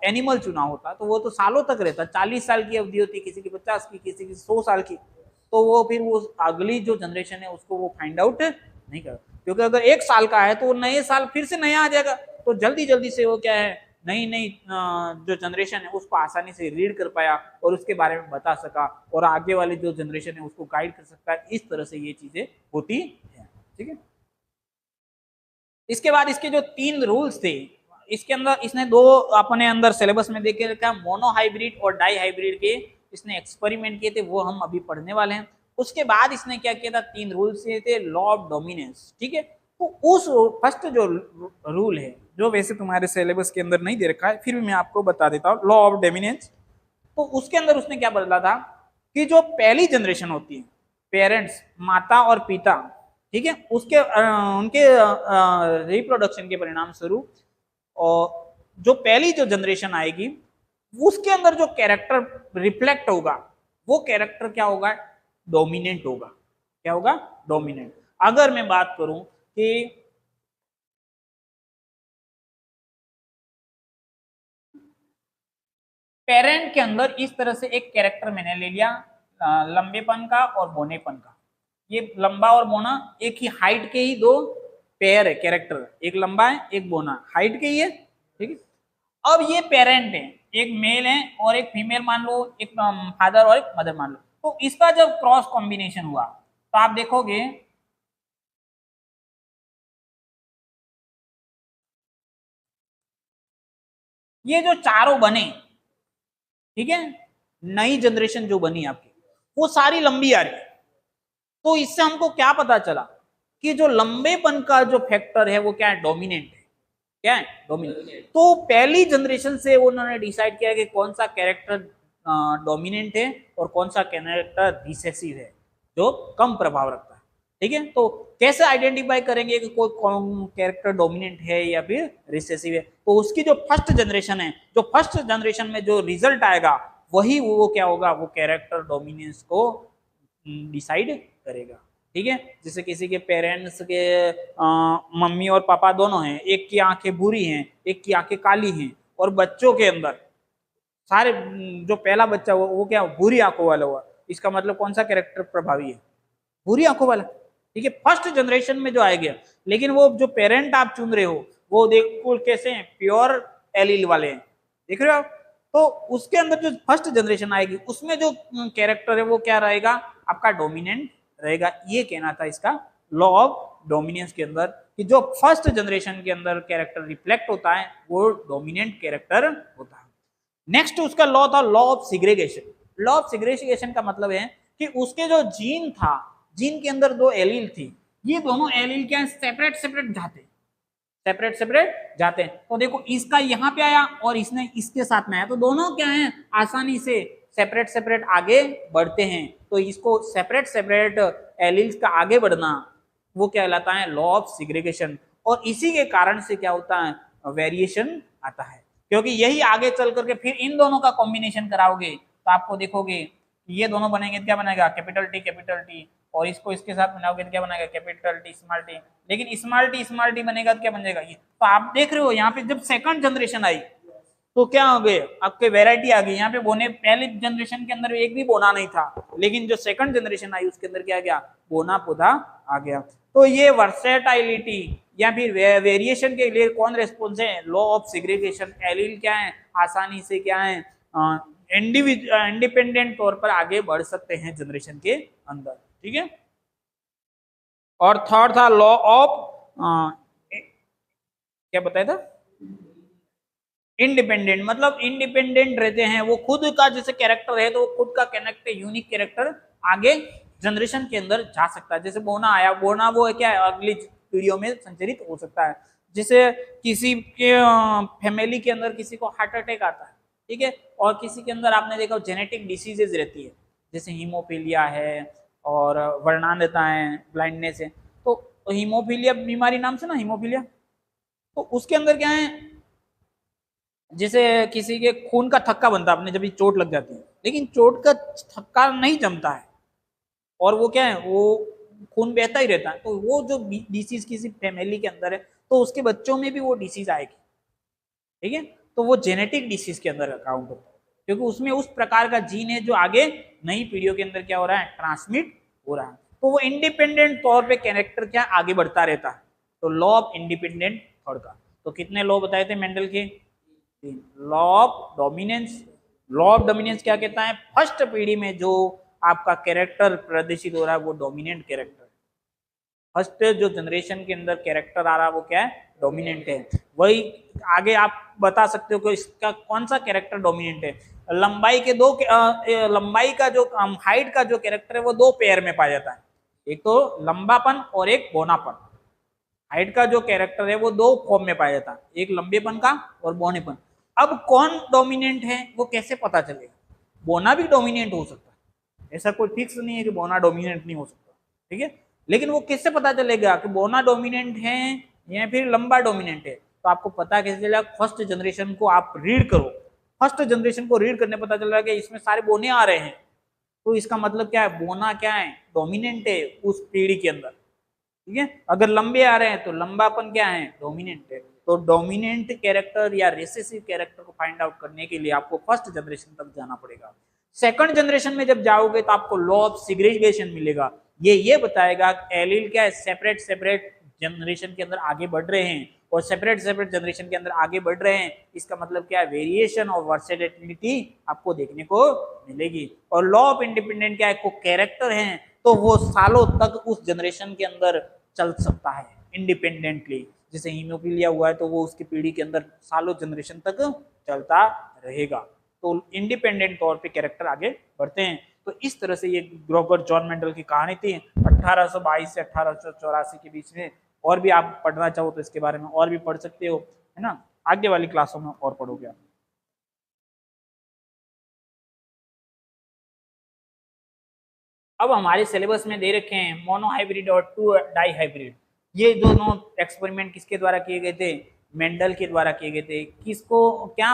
एनिमल चुना होता, तो वो तो सालों तक रहता, 40 साल की अवधि होती, किसी की 50 की, किसी की 100 साल की, तो वो फिर वो अगली जो जनरेशन है उसको वो फाइंड आउट नहीं कर, क्योंकि अगर 1 साल का है तो नए साल फिर से नया आ जाएगा, तो जल्दी जल्दी से वो क्या है, नई नई जो जनरेशन है उसको आसानी से रीड कर पाया और उसके बारे में बता सका, और आगे वाली जो जनरेशन है उसको गाइड कर सकता है। इस तरह से ये चीजें होती है। ठीक है, इसके बाद इसके जो 3 रूल्स थे, इसके अंदर इसने 2 अपने अंदर सिलेबस में देखे रखा, मोनो हाइब्रिड और डाई हाइब्रिड के इसने एक्सपेरिमेंट किए थे, वो हम अभी पढ़ने वाले हैं। उसके बाद इसने क्या किया था? 3 रूल्स थे, लॉ ऑफ डोमिनेंस। ठीक है, तो उस फर्स्ट जो रूल है, जो वैसे तुम्हारे सिलेबस के अंदर नहीं दे रखा है, फिर भी मैं आपको बता देता हूँ, लॉ ऑफ डोमिनेंस। तो उसके अंदर उसने क्या बदला था कि जो पहली जनरेशन होती है, पेरेंट्स, माता और पिता, ठीक है, उसके उनके रिप्रोडक्शन के परिणाम स्वरूप और जो पहली जो जनरेशन आएगी उसके अंदर जो कैरेक्टर रिफ्लेक्ट होगा वो कैरेक्टर क्या होगा? डोमिनेंट होगा। क्या होगा? डोमिनेंट। अगर मैं बात करूं कि पेरेंट के अंदर इस तरह से एक कैरेक्टर मैंने ले लिया, लंबेपन का और बोनेपन का। ये लंबा और बोना एक ही हाइट के ही 2 पेयर है कैरेक्टर, एक लंबा है एक बोना, हाइट के ही है। ठीक है, अब ये पेरेंट है, एक मेल है और एक फीमेल मान लो, एक फादर और एक मदर मान लो, तो इसका जब क्रॉस कॉम्बिनेशन हुआ तो आप देखोगे ये जो चारों बने, ठीक है, नई जनरेशन जो बनी आपकी वो सारी लंबी आ रही है, तो इससे हमको क्या पता चला कि जो लंबेपन का जो फैक्टर है वो क्या है, डोमिनेंट है। क्या है, डोमिनेंट। तो पहली जनरेशन से उन्होंने डिसाइड किया कि कौन सा कैरेक्टर डोमिनेंट है और कौन सा कैरेक्टर रिसेसिव है, जो कम प्रभाव रखता है। ठीक है, तो कैसे आइडेंटिफाई करेंगे कि कोई कैरेक्टर डोमिनेंट है या फिर रिसेसिव है? तो उसकी जो फर्स्ट जनरेशन है, जो फर्स्ट जनरेशन में जो रिजल्ट आएगा वही वो क्या होगा, वो कैरेक्टर डोमिनेंस को डिसाइड करेगा। ठीक है, जैसे किसी के पेरेंट्स के मम्मी और पापा दोनों हैं, एक की आंखें बुरी हैं, एक की आंखें काली हैं, और बच्चों के अंदर सारे जो पहला बच्चा वो क्या बुरी आंखों वाला हुआ, इसका मतलब कौन सा कैरेक्टर प्रभावी है, बुरी आंखों वाला। ठीक है, फर्स्ट जनरेशन में जो आएगा, लेकिन वो जो पेरेंट आप चुन रहे हो वो देखो कैसे हैं, प्योर एलील वाले हैं, देख रहे हो आप। तो उसके अंदर जो फर्स्ट जनरेशन आएगी उसमें जो कैरेक्टर है वो क्या रहेगा, आपका डोमिनेंट रहेगा। ये कहना था इसका लॉ ऑफ डोमिनेंस के अंदर, कि जो फर्स्ट जनरेशन के अंदर कैरेक्टर रिफ्लेक्ट होता है वो डोमिनेंट कैरेक्टर होता है। नेक्स्ट उसका लॉ था लॉ ऑफ सिग्रेगेशन। लॉ ऑफ सिग्रेगेशन का मतलब है कि उसके जो जीन था, जीन के अंदर दो एलील थी, ये दोनों एलील क्या है, सेपरेट सेपरेट जाते हैं। तो देखो इसका यहाँ पे आया और इसने इसके साथ में आया, तो दोनों क्या है, आसानी से सेपरेट सेपरेट आगे बढ़ते हैं। तो इसको सेपरेट सेपरेट एलील्स का आगे बढ़ना वो क्या कहलाता है, लॉ ऑफ सिग्रेगेशन। और इसी के कारण से क्या होता है, वेरिएशन आता है, क्योंकि यही आगे चल करके फिर इन दोनों का कॉम्बिनेशन कराओगे तो आपको देखोगे ये दोनों बनेंगे, क्या बनेगा, कैपिटल टी, और इसको इसके साथ बनाओगे तो क्या बनेगा, कैपिटल टी स्मॉल टी। लेकिन स्मॉल टी बनेगा तो क्या बनेगा ये। तो आप देख रहे हो यहाँ पे जब सेकंड जनरेशन आई तो क्या हो गए, आपके वैरायटी आ गई। यहाँ पे बोने पहले जनरेशन के अंदर एक भी बोना नहीं था, लेकिन जो सेकंड जनरेशन आई उसके अंदर क्या गया, बोना पौधा आ गया। तो ये वर्सेटाइलिटी या फिर वेरिएशन के लिए कौन रेस्पॉन्स है, लॉ ऑफ सिग्रेगेशन। एलील क्या है, आसानी से क्या है, इंडिपेंडेंट तौर पर आगे बढ़ सकते हैं जनरेशन के अंदर। ठीक है, और थर्ड था लॉ ऑफ क्या बताया था, इंडिपेंडेंट। मतलब इंडिपेंडेंट रहते हैं, वो खुद का जैसे कैरेक्टर है तो वो खुद का कनेक्ट यूनिक कैरेक्टर आगे जनरेशन के अंदर जा सकता है। जैसे बोना आया, बोना वो है क्या है, अगली पीढ़ियों में संचरित हो सकता है। जैसे किसी के फैमिली के अंदर किसी को हार्ट अटैक आता है, ठीक है, और किसी के अंदर आपने देखा जेनेटिक डिसीजेज रहती है, जैसे हीमोफीलिया है और वर्णांधता है, ब्लाइंडनेस है। तो हीमोफीलिया बीमारी नाम से ना, हीमोफीलिया, तो उसके अंदर क्या है, जैसे किसी के खून का थक्का बनता है, आपने जब चोट लग जाती है, लेकिन चोट का थक्का नहीं जमता है और वो क्या है, वो खून बहता ही रहता है। तो वो जो डिसीज किसी फैमिली के अंदर है तो उसके बच्चों में भी वो डिसीज आएगी। ठीक है, तो वो जेनेटिक डिसीज के अंदर अकाउंट होता है, क्योंकि उसमें उस प्रकार का जीन है जो आगे नई पीढ़ियों के अंदर क्या हो रहा है, ट्रांसमिट हो रहा है। तो वो इंडिपेंडेंट तौर पे कैरेक्टर क्या आगे बढ़ता रहता है। तो लॉ ऑफ इंडिपेंडेंट थॉट का, तो कितने लॉ बताए थे मेंडल के, law of dominance. Law of dominance क्या कहता है, फर्स्ट पीढ़ी में जो आपका कैरेक्टर प्रदर्शित हो रहा है वो डोमिनेंट कैरेक्टर। फर्स्ट जो जनरेशन के अंदर कैरेक्टर आ रहा है वो क्या है, डोमिनेंट है। वही आगे आप बता सकते हो कि इसका कौन सा कैरेक्टर डोमिनेंट है। लंबाई के दो लंबाई का जो हाइट का जो कैरेक्टर है वो दो पेयर में पाया जाता है, एक तो लंबापन और एक बोनापन। हाइट का जो कैरेक्टर है वो दो फॉर्म में पाया जाता है, एक लंबेपन का और बोनेपन। अब कौन डोमिनेंट है वो कैसे पता चलेगा, बोना भी डोमिनेंट हो सकता है, ऐसा कोई फिक्स नहीं है कि बोना डोमिनेंट नहीं हो सकता। ठीक है, लेकिन वो कैसे पता चलेगा कि बोना डोमिनेंट है या फिर लंबा डोमिनेंट है, तो आपको पता कैसे चलेगा, फर्स्ट जनरेशन को आप रीड करो। फर्स्ट जनरेशन को रीड करने पता चल रहा है कि इसमें सारे बोने आ रहे हैं, तो इसका मतलब क्या है, बोना क्या है, डोमिनेंट है उस पीढ़ी के अंदर। ठीक है, अगर लंबे आ रहे हैं तो लंबापन क्या है, डोमिनेंट है। तो डोमिनेंट कैरेक्टर या रिसेसिव कैरेक्टर को फाइंड आउट करने के लिए आपको फर्स्ट जनरेशन तक जाना पड़ेगा। सेकंड जनरेशन में जब जाओगे तो आपको लॉ ऑफ सिग्रेगेशन मिलेगा। ये बताएगा एलील क्या है, सेपरेट सेपरेट जनरेशन के अंदर आगे बढ़ रहे हैं और सेपरेट सेपरेट जनरेशन के अंदर आगे बढ़ रहे हैं, इसका मतलब क्या है, वेरिएशन और वर्सेटिलिटी आपको देखने को मिलेगी। और लॉ ऑफ इंडिपेंडेंट क्या है, को कैरेक्टर हैं तो वो सालों तक उस जनरेशन के अंदर चल सकता है इंडिपेंडेंटली। जैसे हीमोफीलिया हुआ है तो वो उसकी पीढ़ी के अंदर सालों जनरेशन तक चलता रहेगा। तो इंडिपेंडेंट तौर पे कैरेक्टर आगे बढ़ते हैं। तो इस तरह से ये ग्रोवर जॉन मेंडल की कहानी थी 1822 से 1884 के बीच में। और भी आप पढ़ना चाहो तो इसके बारे में और भी पढ़ सकते हो, है ना, आगे वाली क्लासों में और पढ़ोगे आप। अब हमारे सिलेबस में दे रखे हैं मोनोहाइब्रिड और टू डाई हाइब्रिड। ये दोनों एक्सपेरिमेंट किसके द्वारा किए गए थे? मेंडल के द्वारा किए गए थे। किसको क्या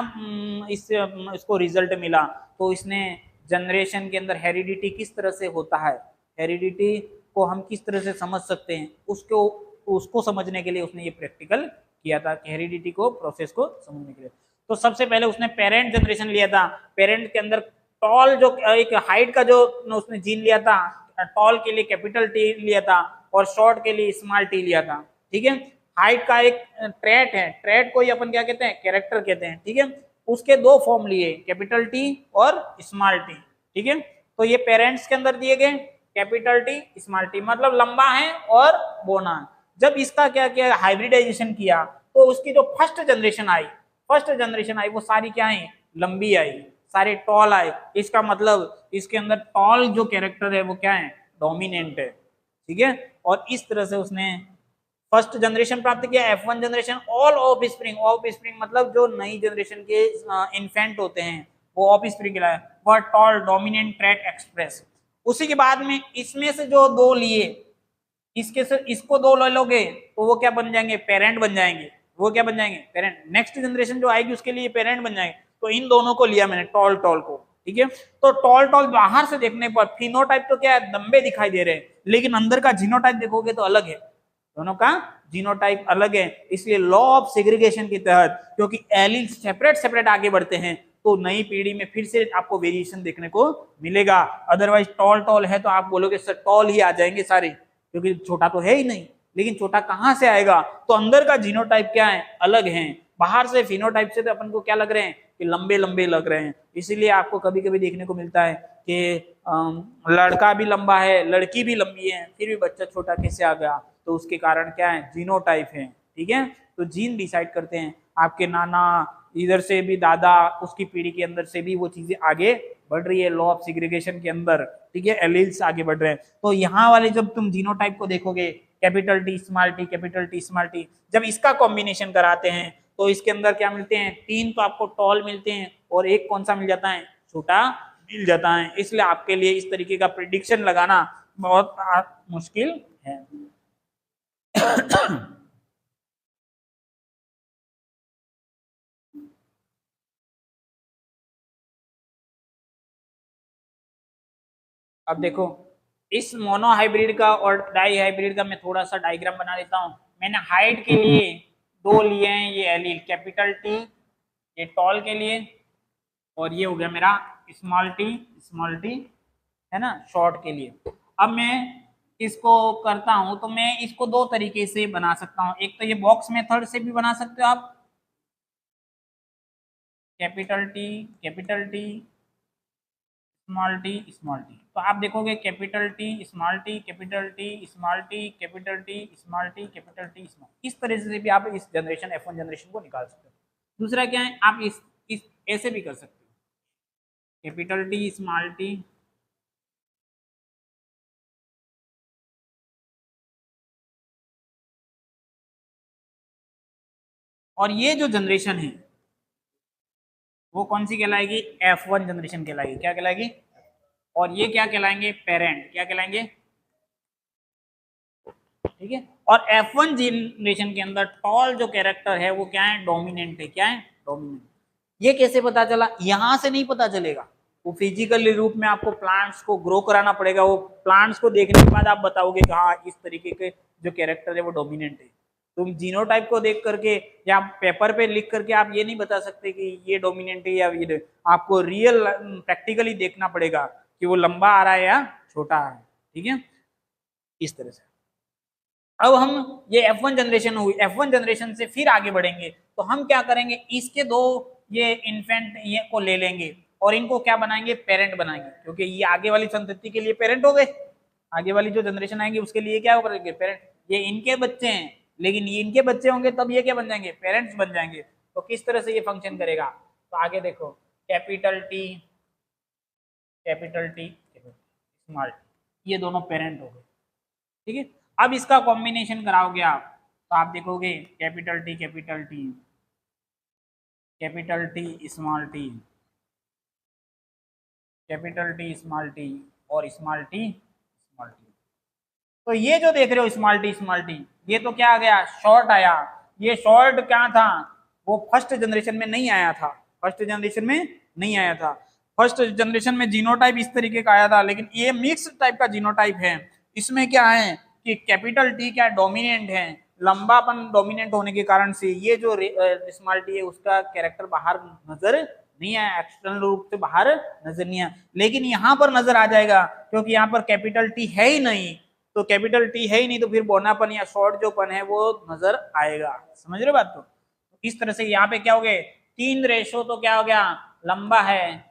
इसको रिजल्ट मिला? तो इसने जनरेशन के अंदर हेरिडिटी किस तरह से होता है, हेरिडिटी को हम किस तरह से समझ सकते हैं, उसको उसको समझने के लिए उसने ये प्रैक्टिकल किया था कि हेरिडिटी को प्रोसेस को समझने के लिए। तो सबसे पहले उसने पेरेंट जनरेशन लिया था। पेरेंट के अंदर टॉल जो एक हाइट का जो उसने जीन लिया था, टॉल के लिए कैपिटल टी लिया था और शॉर्ट के लिए स्मॉल टी लिया था। ठीक है, हाइट का एक ट्रेट है, ट्रेट को ही अपन क्या कहते हैं? कैरेक्टर कहते हैं। ठीक है, उसके दो फॉर्म लिए, कैपिटल टी और स्मॉल टी। ठीक है, तो ये पेरेंट्स के अंदर दिए गए कैपिटल टी स्मॉल टी, मतलब लंबा है और बोना है। जब इसका क्या किया, हाइब्रिडाइजेशन किया, तो उसकी जो फर्स्ट जनरेशन आई वो सारी क्या है? लंबी आई, सारे टॉल आए। इसका मतलब इसके अंदर टॉल जो कैरेक्टर है वो क्या है? डोमिनेंट है। ठीक है, और इस तरह से उसने फर्स्ट जनरेशन प्राप्त किया, F1 generation. All of spring मतलब जो नई जनरेशन के इन्फेंट होते हैं वो ऑफ स्प्रिंग कहलाए, वह टॉल डोमिनेंट ट्रेट एक्सप्रेस। उसी के बाद में इसमें से जो दो लिए, इसके से इसको दो ले लोगे तो वो क्या बन जाएंगे? पेरेंट बन जाएंगे। वो क्या बन जाएंगे? पेरेंट। नेक्स्ट जनरेशन जो आएगी उसके लिए पेरेंट बन जाएंगे। तो इन दोनों को लिया मैंने, टॉल को। ठीक है, तो टॉल बाहर से देखने पर फिनोटाइप तो क्या है? लंबे दिखाई दे रहे हैं, लेकिन अंदर का जीनोटाइप देखोगे तो अलग है, दोनों का जीनोटाइप अलग है। इसलिए लॉ ऑफ सेग्रीगेशन के तहत, क्योंकि एलील सेपरेट आगे बढ़ते हैं, तो नई पीढ़ी में फिर से आपको वेरिएशन देखने को मिलेगा। अदरवाइज टॉल है तो आप बोलोगे सर टॉल ही आ जाएंगे सारे, क्योंकि छोटा तो है ही नहीं। लेकिन छोटा कहां से आएगा? तो अंदर का जीनोटाइप क्या है? अलग है। बाहर से फिनोटाइप से तो अपन को क्या लग रहे हैं? कि लंबे लंबे लग रहे हैं। इसीलिए आपको कभी कभी देखने को मिलता है कि लड़का भी लंबा है, लड़की भी लंबी है, फिर भी बच्चा छोटा कैसे आ गया? तो उसके कारण क्या है? जीनोटाइप है। ठीक है, तो जीन डिसाइड करते हैं। आपके नाना, इधर से भी दादा, उसकी पीढ़ी के अंदर से भी वो चीजें आगे बढ़ रही है लॉ ऑफ सेग्रीगेशन के अंदर। ठीक है, एलील्स आगे बढ़ रहे हैं। तो यहाँ वाले जब तुम जीनोटाइप को देखोगे, capital T small T, capital T small T, जब इसका कॉम्बिनेशन कराते हैं तो इसके अंदर क्या मिलते हैं? 3 तो आपको टॉल मिलते हैं और एक कौन सा मिल जाता है? छोटा मिल जाता है। इसलिए आपके लिए इस तरीके का प्रिडिक्शन लगाना बहुत मुश्किल है। अब देखो, इस मोनोहाइब्रिड का और डाई हाइब्रिड का मैं थोड़ा सा डायग्राम बना देता हूं। मैंने हाइट के लिए दो लिए हैं, ये एलील कैपिटल टी, ये टॉल के लिए, और ये हो गया मेरा स्मॉल टी, है ना, शॉर्ट के लिए। अब मैं इसको करता हूं तो मैं इसको दो तरीके से बना सकता हूं। एक तो ये बॉक्स मेथड से भी बना सकते हो आप, कैपिटल टी स्मॉल टी। तो आप देखोगे capital T small T, capital T small T, capital T small T, capital T small. इस तरह से भी आप इस जनरेशन F1 जनरेशन को निकाल सकते हो। दूसरा क्या है, आप इस ऐसे भी कर सकते हो, कैपिटल टी स्मॉल टी, और ये जो जनरेशन है वो कौन सी कहलाएगी? F1 जनरेशन कहलाएगी। क्या कहलाएगी? और ये क्या कहलाएंगे? पेरेंट। क्या कहलाएंगे? ठीक है, और F1 जनरेशन के अंदर टॉल जो कैरेक्टर है वो क्या है? डोमिनेंट है। क्या है? डोमिनेंट। ये कैसे पता चला? यहां से नहीं पता चलेगा, वो फिजिकल रूप में आपको प्लांट्स को ग्रो कराना पड़ेगा। वो प्लांट्स को देखने के बाद आप बताओगे कि हाँ इस तरीके के जो कैरेक्टर है वो डोमिनेंट है। तुम जीनोटाइप को देख करके या पेपर पे लिख करके आप ये नहीं बता सकते कि ये डोमिनेंट है या ये। आपको रियल प्रैक्टिकली देखना पड़ेगा कि वो लंबा आ रहा है या छोटा आ रहा है। ठीक है, इस तरह से। अब हम ये F1 जनरेशन हुई, F1 जनरेशन से फिर आगे बढ़ेंगे तो हम क्या करेंगे? इसके दो ये इन्फेंट ये को ले लेंगे और इनको क्या बनाएंगे? पेरेंट बनाएंगे, क्योंकि ये आगे वाली संतति के लिए पेरेंट हो गए। आगे वाली जो जनरेशन आएंगे उसके लिए क्या करेंगे? पेरेंट। ये इनके बच्चे हैं, लेकिन ये इनके बच्चे होंगे तब ये क्या बन जाएंगे? पेरेंट्स बन जाएंगे। तो किस तरह से ये फंक्शन करेगा? तो आगे देखो, capital T capital T capital small T, ये दोनों पेरेंट हो गए। ठीक है, अब इसका कॉम्बिनेशन कराओगे आप तो आप देखोगे capital T capital T, capital T small T, capital T small T और स्मॉल टी स्मॉल टी। तो ये जो देख रहे हो स्मॉल टी, ये तो क्या आ गया, शॉर्ट आया। ये शॉर्ट क्या था, वो फर्स्ट जनरेशन में नहीं आया था, फर्स्ट जनरेशन में नहीं आया था। फर्स्ट जनरेशन में जीनोटाइप इस तरीके का आया था, लेकिन ये मिक्स टाइप का जीनोटाइप है। इसमें क्या है कि कैपिटल टी क्या डोमिनेंट है, लंबापन डोमिनेंट होने के कारण से ये जो स्मॉल टी है उसका कैरेक्टर बाहर नजर नहीं आया, एक्सटर्नल रूप से बाहर नजर नहीं आया। लेकिन यहाँ पर नजर आ जाएगा क्योंकि यहाँ पर कैपिटल टी है ही नहीं, तो कैपिटल टी है ही नहीं तो फिर बोनापन या शॉर्ट जो पन है वो नजर आएगा। समझ रहे बात? तो इस तरह से यहाँ पे क्या हो गए, 3 तो क्या हो गया, लंबा है,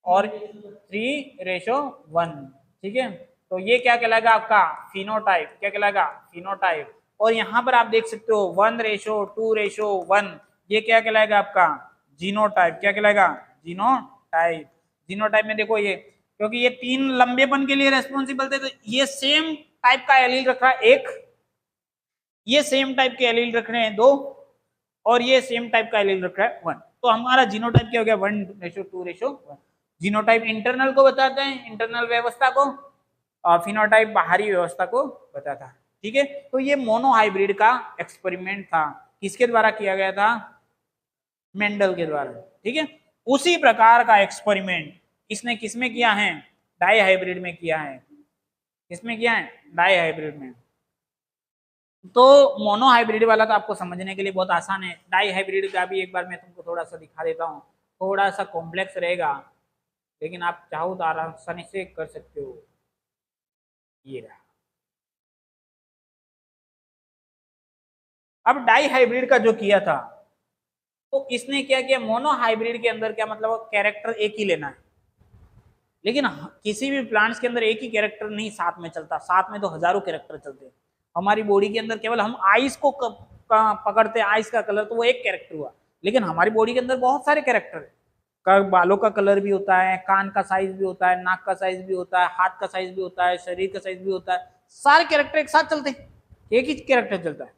और 3:1। ठीक है, तो ये क्या कहलाएगा आपका फिनोटाइप, क्या कहलाएगा फिनोटाइप। और यहाँ पर आप देख सकते हो 1:2:1, ये क्या कहलाएगा आपका जीनोटाइप, क्या कहलाएगा जीनोटाइप। जीनोटाइप में देखो ये, क्योंकि ये 3 लंबेपन के लिए रेस्पॉन्सिबल थे, तो ये सेम टाइप का एलील रख रहा है 1, ये सेम टाइप के एलील रख रहे हैं 2, और ये सेम टाइप का एलील रख रहा है 1। तो हमारा जीनोटाइप क्या हो गया 1:2:1। जीनोटाइप इंटरनल को बताते हैं, इंटरनल व्यवस्था को, और फिनोटाइप बाहरी व्यवस्था को बताता है। ठीक है, तो ये मोनोहाइब्रिड का एक्सपेरिमेंट था, किसके द्वारा किया गया था, मेंडल के द्वारा। ठीक है, उसी प्रकार का एक्सपेरिमेंट इसने किसमें किया है, डाई हाइब्रिड में किया है। किसमें किया है, डाई हाइब्रिड में। तो मोनोहाइब्रिड वाला तो आपको समझने के लिए बहुत आसान है, डाई हाइब्रिड का भी एक बार मैं तुमको थोड़ा सा दिखा देता हूँ, थोड़ा सा कॉम्प्लेक्स रहेगा, लेकिन आप चाहो तो आसानी से कर सकते हो। ये रहा, अब डाई हाइब्रिड का जो किया था, तो इसने क्या किया, मोनोहाइब्रिड के अंदर क्या मतलब कैरेक्टर एक ही लेना है, लेकिन किसी भी प्लांट्स के अंदर एक ही कैरेक्टर नहीं साथ में चलता, साथ में तो हजारों कैरेक्टर चलते हैं। हमारी बॉडी के अंदर केवल हम आइस को पकड़ते हैं, आइस का कलर, तो वो एक कैरेक्टर हुआ, लेकिन हमारी बॉडी के अंदर बहुत सारे कैरेक्टर है। बालों का कलर भी होता है, कान का साइज भी होता है, नाक का साइज भी होता है, हाथ का साइज भी होता है, शरीर का साइज भी होता है, सारे कैरेक्टर एक साथ चलते हैं, एक ही कैरेक्टर चलता है,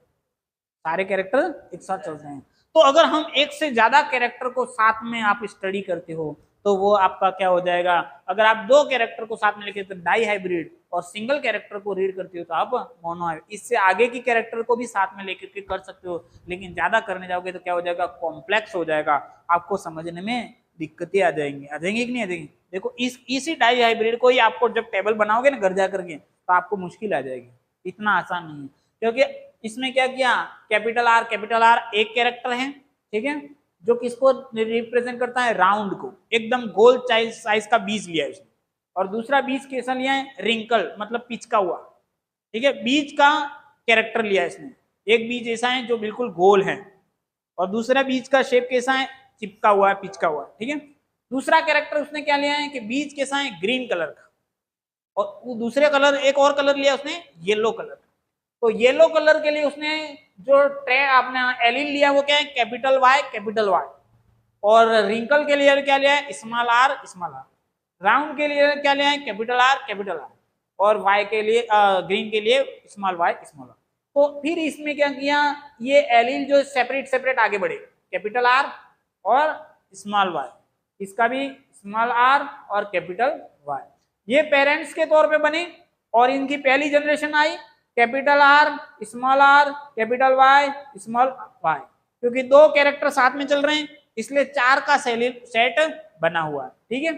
सारे कैरेक्टर एक साथ चलते हैं। तो अगर हम एक से ज्यादा कैरेक्टर को साथ में आप स्टडी करते हो तो वो आपका क्या हो जाएगा, अगर आप 2 कैरेक्टर को साथ में लेके तो डाई हाइब्रिड, और सिंगल कैरेक्टर को रीड करते हो तो आप मोनो हाइब्रिड। इससे आगे की कैरेक्टर को भी साथ में लेकर के कर सकते हो, लेकिन ज्यादा करने जाओगे तो क्या हो जाएगा, कॉम्प्लेक्स हो जाएगा, आपको समझने में दिक्कतें आ जाएंगी, आ जाएंगी कि नहीं आ जाएंगी। देखो इसी डाई हाइब्रिड को ही आपको जब टेबल बनाओगे ना घर जा करके, तो आपको मुश्किल आ जाएगी, इतना आसान नहीं है। क्योंकि इसमें क्या किया, कैपिटल आर एक कैरेक्टर है, ठीक है, जो किसको रिप्रेजेंट करता है, राउंड को, एकदम गोल साइज का बीज लिया है उसने, और दूसरा बीज कैसा लिया है, रिंकल मतलब पिचका हुआ। ठीक है, बीज का कैरेक्टर लिया है इसने, एक बीज ऐसा है जो बिल्कुल गोल है, और दूसरा बीज का शेप कैसा है, चिपका हुआ है, पिचका हुआ। ठीक है, दूसरा कैरेक्टर उसने क्या लिया है कि बीज कैसा है, ग्रीन कलर का, और दूसरे कलर एक और कलर लिया उसने, येलो कलर। तो येलो कलर के लिए उसने जो आपने एलिल लिया वो क्या है, कैपिटल वाई, और रिंकल के लिए क्या लिया है, स्मॉल आर, राउंड के लिए क्या लिया है, कैपिटल आर, और वाई के लिए ग्रीन के लिए स्मॉल वाई, तो फिर इसमें क्या किया, ये एलिल जो सेपरेट आगे बढ़े, कैपिटल आर और स्मॉल वाई, इसका भी स्मॉल आर और कैपिटल वाई, ये पेरेंट्स के तौर पे बने, और इनकी पहली जनरेशन आई capital R, capital Y, small Y, क्योंकि 2 कैरेक्टर साथ में चल रहे हैं इसलिए 4 का सेट बना हुआ है। ठीक है,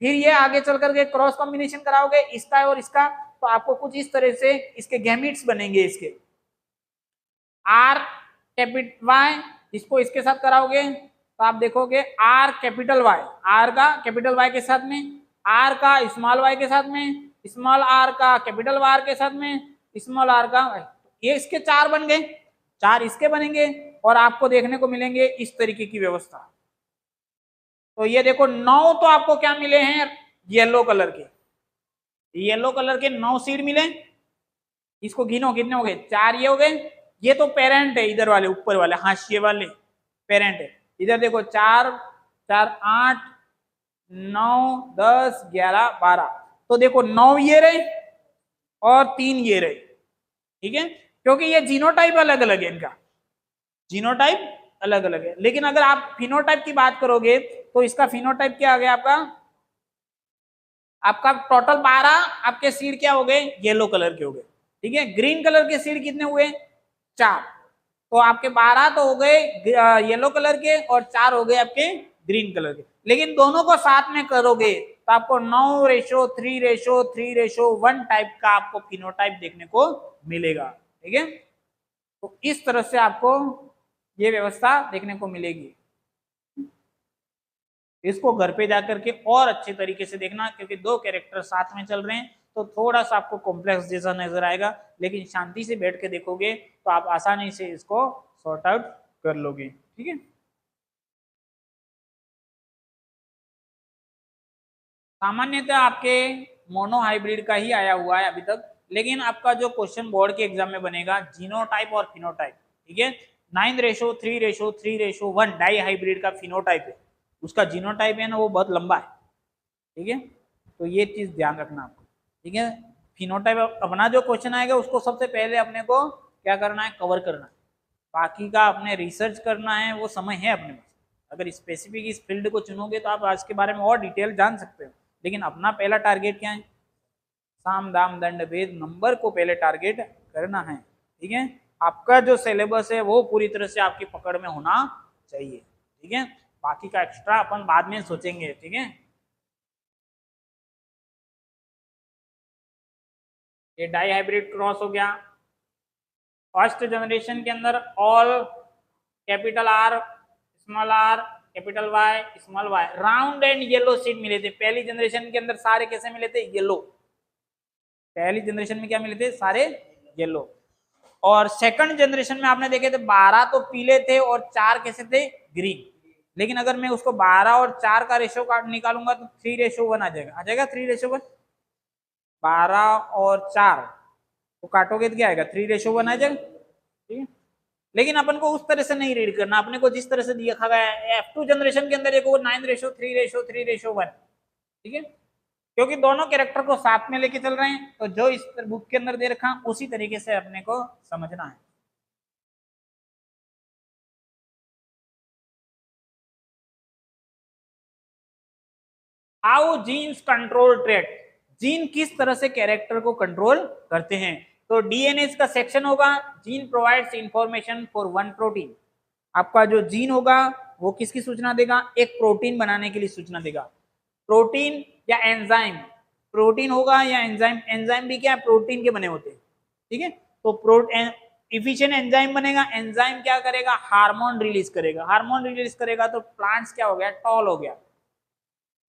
फिर ये आगे चल करके क्रॉस कॉम्बिनेशन कराओगे इसका और इसका, तो आपको कुछ इस तरह से इसके गैमीट्स बनेंगे, इसके आर कैपिटल वाई, इसको इसके साथ कराओगे तो आप देखोगे आर कैपिटल वाई, आर का कैपिटल वाई के साथ में, आर का स्मॉल वाई के साथ में, स्मॉल आर का कैपिटल वाई के साथ में, स्मॉल आर का, ये इसके 4 बन गए, 4 इसके बनेंगे, और आपको देखने को मिलेंगे इस तरीके की व्यवस्था। तो ये देखो 9 तो आपको क्या मिले हैं, येलो कलर के, 9 सीड मिले, इसको गिनो कितने हो गए, 4 ये हो गए, ये तो पेरेंट है, इधर वाले ऊपर वाले हाशिए वाले पेरेंट है, इधर देखो 4 4 8 9 10 11 12, तो देखो 9 ये रहे और 3 ये रहे, ठीक है, क्योंकि ये जीनोटाइप अलग अलग है, इनका जीनोटाइप अलग अलग है। लेकिन अगर आप फिनोटाइप की बात करोगे तो इसका फिनोटाइप क्या आ गया आपका, आपका टोटल 12 आपके सीड क्या हो गए, येलो कलर के हो गए, ठीक है। ग्रीन कलर के सीड कितने हुए, 4, तो आपके 12 तो हो गए येलो कलर के और 4 हो गए आपके ग्रीन कलर के। लेकिन दोनों को साथ में करोगे तो आपको 9:3:3:1 टाइप का आपको फिनोटाइप देखने को मिलेगा, ठीक है। तो इस तरह से आपको ये व्यवस्था देखने को मिलेगी। इसको घर पे जाकर के और अच्छे तरीके से देखना, क्योंकि 2 कैरेक्टर साथ में चल रहे हैं तो थोड़ा सा आपको कॉम्प्लेक्स जैसा नजर आएगा, लेकिन शांति से बैठ के देखोगे तो आप आसानी से इसको सॉर्ट आउट कर लोगे, ठीक है। सामान्यतः आपके मोनो हाइब्रिड का ही आया हुआ है अभी तक, लेकिन आपका जो क्वेश्चन बोर्ड के एग्जाम में बनेगा जीनोटाइप और फिनोटाइप, ठीक है। 9:3:3:1 डाई हाइब्रिड का फिनोटाइप है, उसका जीनोटाइप है ना वो बहुत लंबा है, ठीक है। तो ये चीज ध्यान रखना आपको, ठीक है। फिनोटाइप अपना जो क्वेश्चन आएगा उसको सबसे पहले अपने को क्या करना है, कवर करना है। बाकी का अपने रिसर्च करना है, वो समय है अपने पास। अगर स्पेसिफिक इस फील्ड को चुनोगे तो आप आज के बारे में और डिटेल जान सकते हो, लेकिन अपना पहला टारगेट क्या है, साम दाम दंड भेद नंबर को पहले टारगेट करना है, ठीक है। आपका जो सिलेबस है वो पूरी तरह से आपकी पकड़ में होना चाहिए, ठीक है। बाकी का एक्स्ट्रा अपन बाद में सोचेंगे, ठीक है। ये डाई हाइब्रिड क्रॉस हो गया। फर्स्ट जनरेशन के अंदर all capital R small R capital Y small Y round and yellow seed मिले थे। पहली जनरेशन के अंदर सारे कैसे मिले थे, येलो। पहली जनरेशन में क्या मिले थे, सारे येलो। और सेकंड जनरेशन में आपने देखे थे 12 तो पीले थे और 4 कैसे थे, ग्रीन। लेकिन अगर मैं उसको 12 और 4 का रेशियो निकालूंगा तो 3:1 आ जाएगा, 3:1। 12 और 4 तो काटोगे तो क्या आएगा, 3:1 आ जाएगा, ठीक है। लेकिन अपन को उस तरह से नहीं रीड करना, अपने को जिस तरह से दिखा गया है F2 जनरेशन के अंदर एक 9:3:3:1, ठीक है। क्योंकि दोनों कैरेक्टर को साथ में लेके चल रहे हैं, तो जो इस बुक के अंदर दे रखा उसी तरीके से अपने को समझना है। How jeans control trait, gene किस तरह से कैरेक्टर को कंट्रोल करते हैं। तो डीएनए का सेक्शन होगा, gene provides information for one protein. आपका जो जीन होगा वो किसकी सूचना देगा, एक प्रोटीन बनाने के लिए सूचना देगा। प्रोटीन या एंजाइम, प्रोटीन होगा या एंजाइम, एंजाइम भी क्या है, प्रोटीन के बने होते हैं, ठीक है। तो इफिशिएंट एंजाइम बनेगा, एंजाइम क्या करेगा, हार्मोन रिलीज करेगा, हार्मोन रिलीज करेगा तो प्लांट्स क्या हो गया, टॉल हो गया।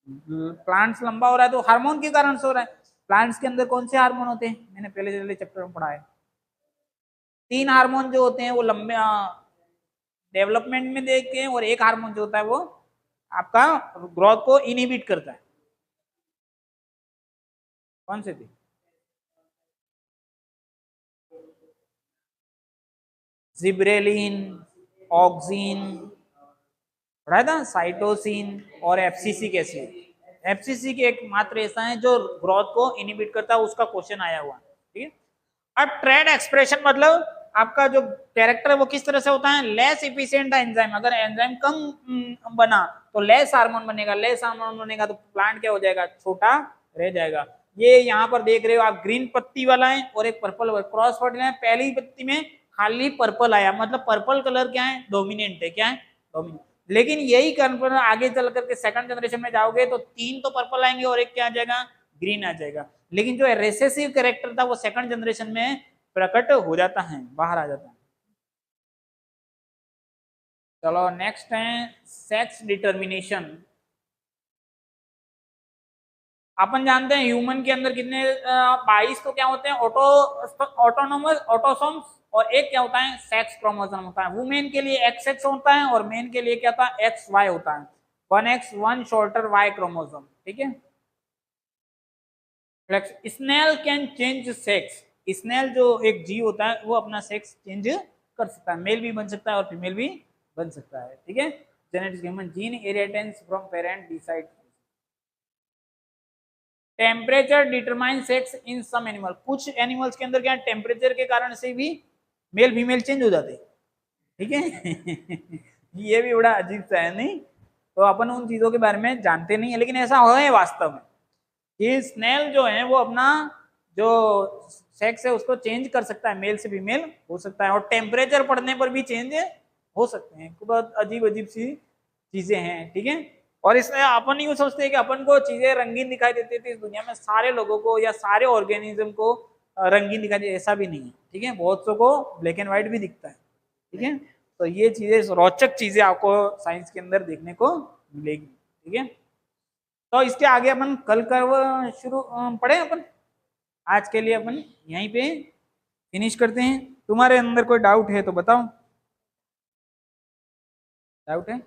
प्लांट्स लंबा हो रहा है तो हार्मोन के कारण से हो रहा है। प्लांट्स के अंदर कौन से हार्मोन होते हैं, मैंने पहले चैप्टर में पढ़ा है। 3 हार्मोन जो होते हैं वो लंबे डेवलपमेंट में देखते हैं, और एक हार्मोन जो होता है वो आपका ग्रोथ को इनहिबिट करता है। कौन से थे, जिब्रेलिन, ऑक्सिन, पढ़ा था, साइटोसिन और एफसीसी कैसे। एफसीसी के एक मात्र ऐसा है जो ग्रोथ को इनहिबिट करता है, उसका क्वेश्चन आया हुआ, ठीक है। अब ट्रेड एक्सप्रेशन मतलब आपका जो कैरेक्टर है वो किस तरह से होता है, लेस इफिशिएंट एंजाइम, अगर एंजाइम कम बना तो लेस हार्मोन बनेगा, लेस हार्मोन बनेगा तो प्लांट क्या हो जाएगा, छोटा रह जाएगा। ये यहाँ पर देख रहे हो आप, ग्रीन पत्ती वाला है और एक पर्पल क्रॉस फॉर्ड है। पहली पत्ती में खाली पर्पल आया, मतलब पर्पल कलर क्या है, डोमिनेंट है, क्या है, डोमिनेंट। लेकिन यही कंफर्म आगे चल करके सेकंड जनरेशन में जाओगे तो 3 तो पर्पल आएंगे और एक क्या आ जाएगा, ग्रीन आ जाएगा। लेकिन जो रेसेसिव कैरेक्टर था वो सेकंड जनरेशन में प्रकट हो जाता है, बाहर आ जाता है। चलो नेक्स्ट है सेक्स डिटर्मिनेशन। अपन जानते हैं ह्यूमन के अंदर कितने 22 तो क्या होते हैं, ऑटोनोमस ऑटोसोम्स, और एक क्या होता है, सेक्स क्रोमोसोम होता है। वुमेन के लिए XX होता है और मेन के लिए क्या होता है, XY होता है, 1X 1 शॉर्टर Y क्रोमोसोम, ठीक है। Snail can change sex, snail जो एक जीव होता है वो अपना सेक्स चेंज कर सकता है, मेल भी बन सकता है और फीमेल भी बन सकता है, ठीक है। Genetic human gene inheritance from parent decide. Temperature determine sex in some animal, कुछ एनिमल्स के अंदर क्या टेम्परेचर के कारण से भी मेल फीमेल चेंज हो जाते, ठीक है। ये भी बड़ा अजीब सा है नहीं, तो अपन उन चीजों के बारे में जानते नहीं है, लेकिन ऐसा है वास्तव में कि स्नेल जो है वो अपना जो सेक्स है उसको चेंज कर सकता है, मेल से फीमेल हो सकता है, और टेम्परेचर बढ़ने पर भी चेंज हो सकते हैं। बहुत अजीब अजीब सी चीजें हैं, ठीक है। और इसमें अपन यूं सोचते हैं कि अपन को चीजें रंगीन दिखाई देती थी, इस दुनिया में सारे लोगों को या सारे ऑर्गेनिज्म को रंगीन दिखाई देती, ऐसा भी नहीं है, ठीक है। बहुत सौ को ब्लैक एंड व्हाइट भी दिखता है, ठीक है। तो ये चीजें रोचक चीजें आपको साइंस के अंदर देखने को मिलेगी, ठीक है। तो इसके आगे अपन कल कर शुरू पढ़े अपन, आज के लिए अपन यहीं पे फिनिश करते हैं। तुम्हारे अंदर कोई डाउट है तो बताओ, डाउट है?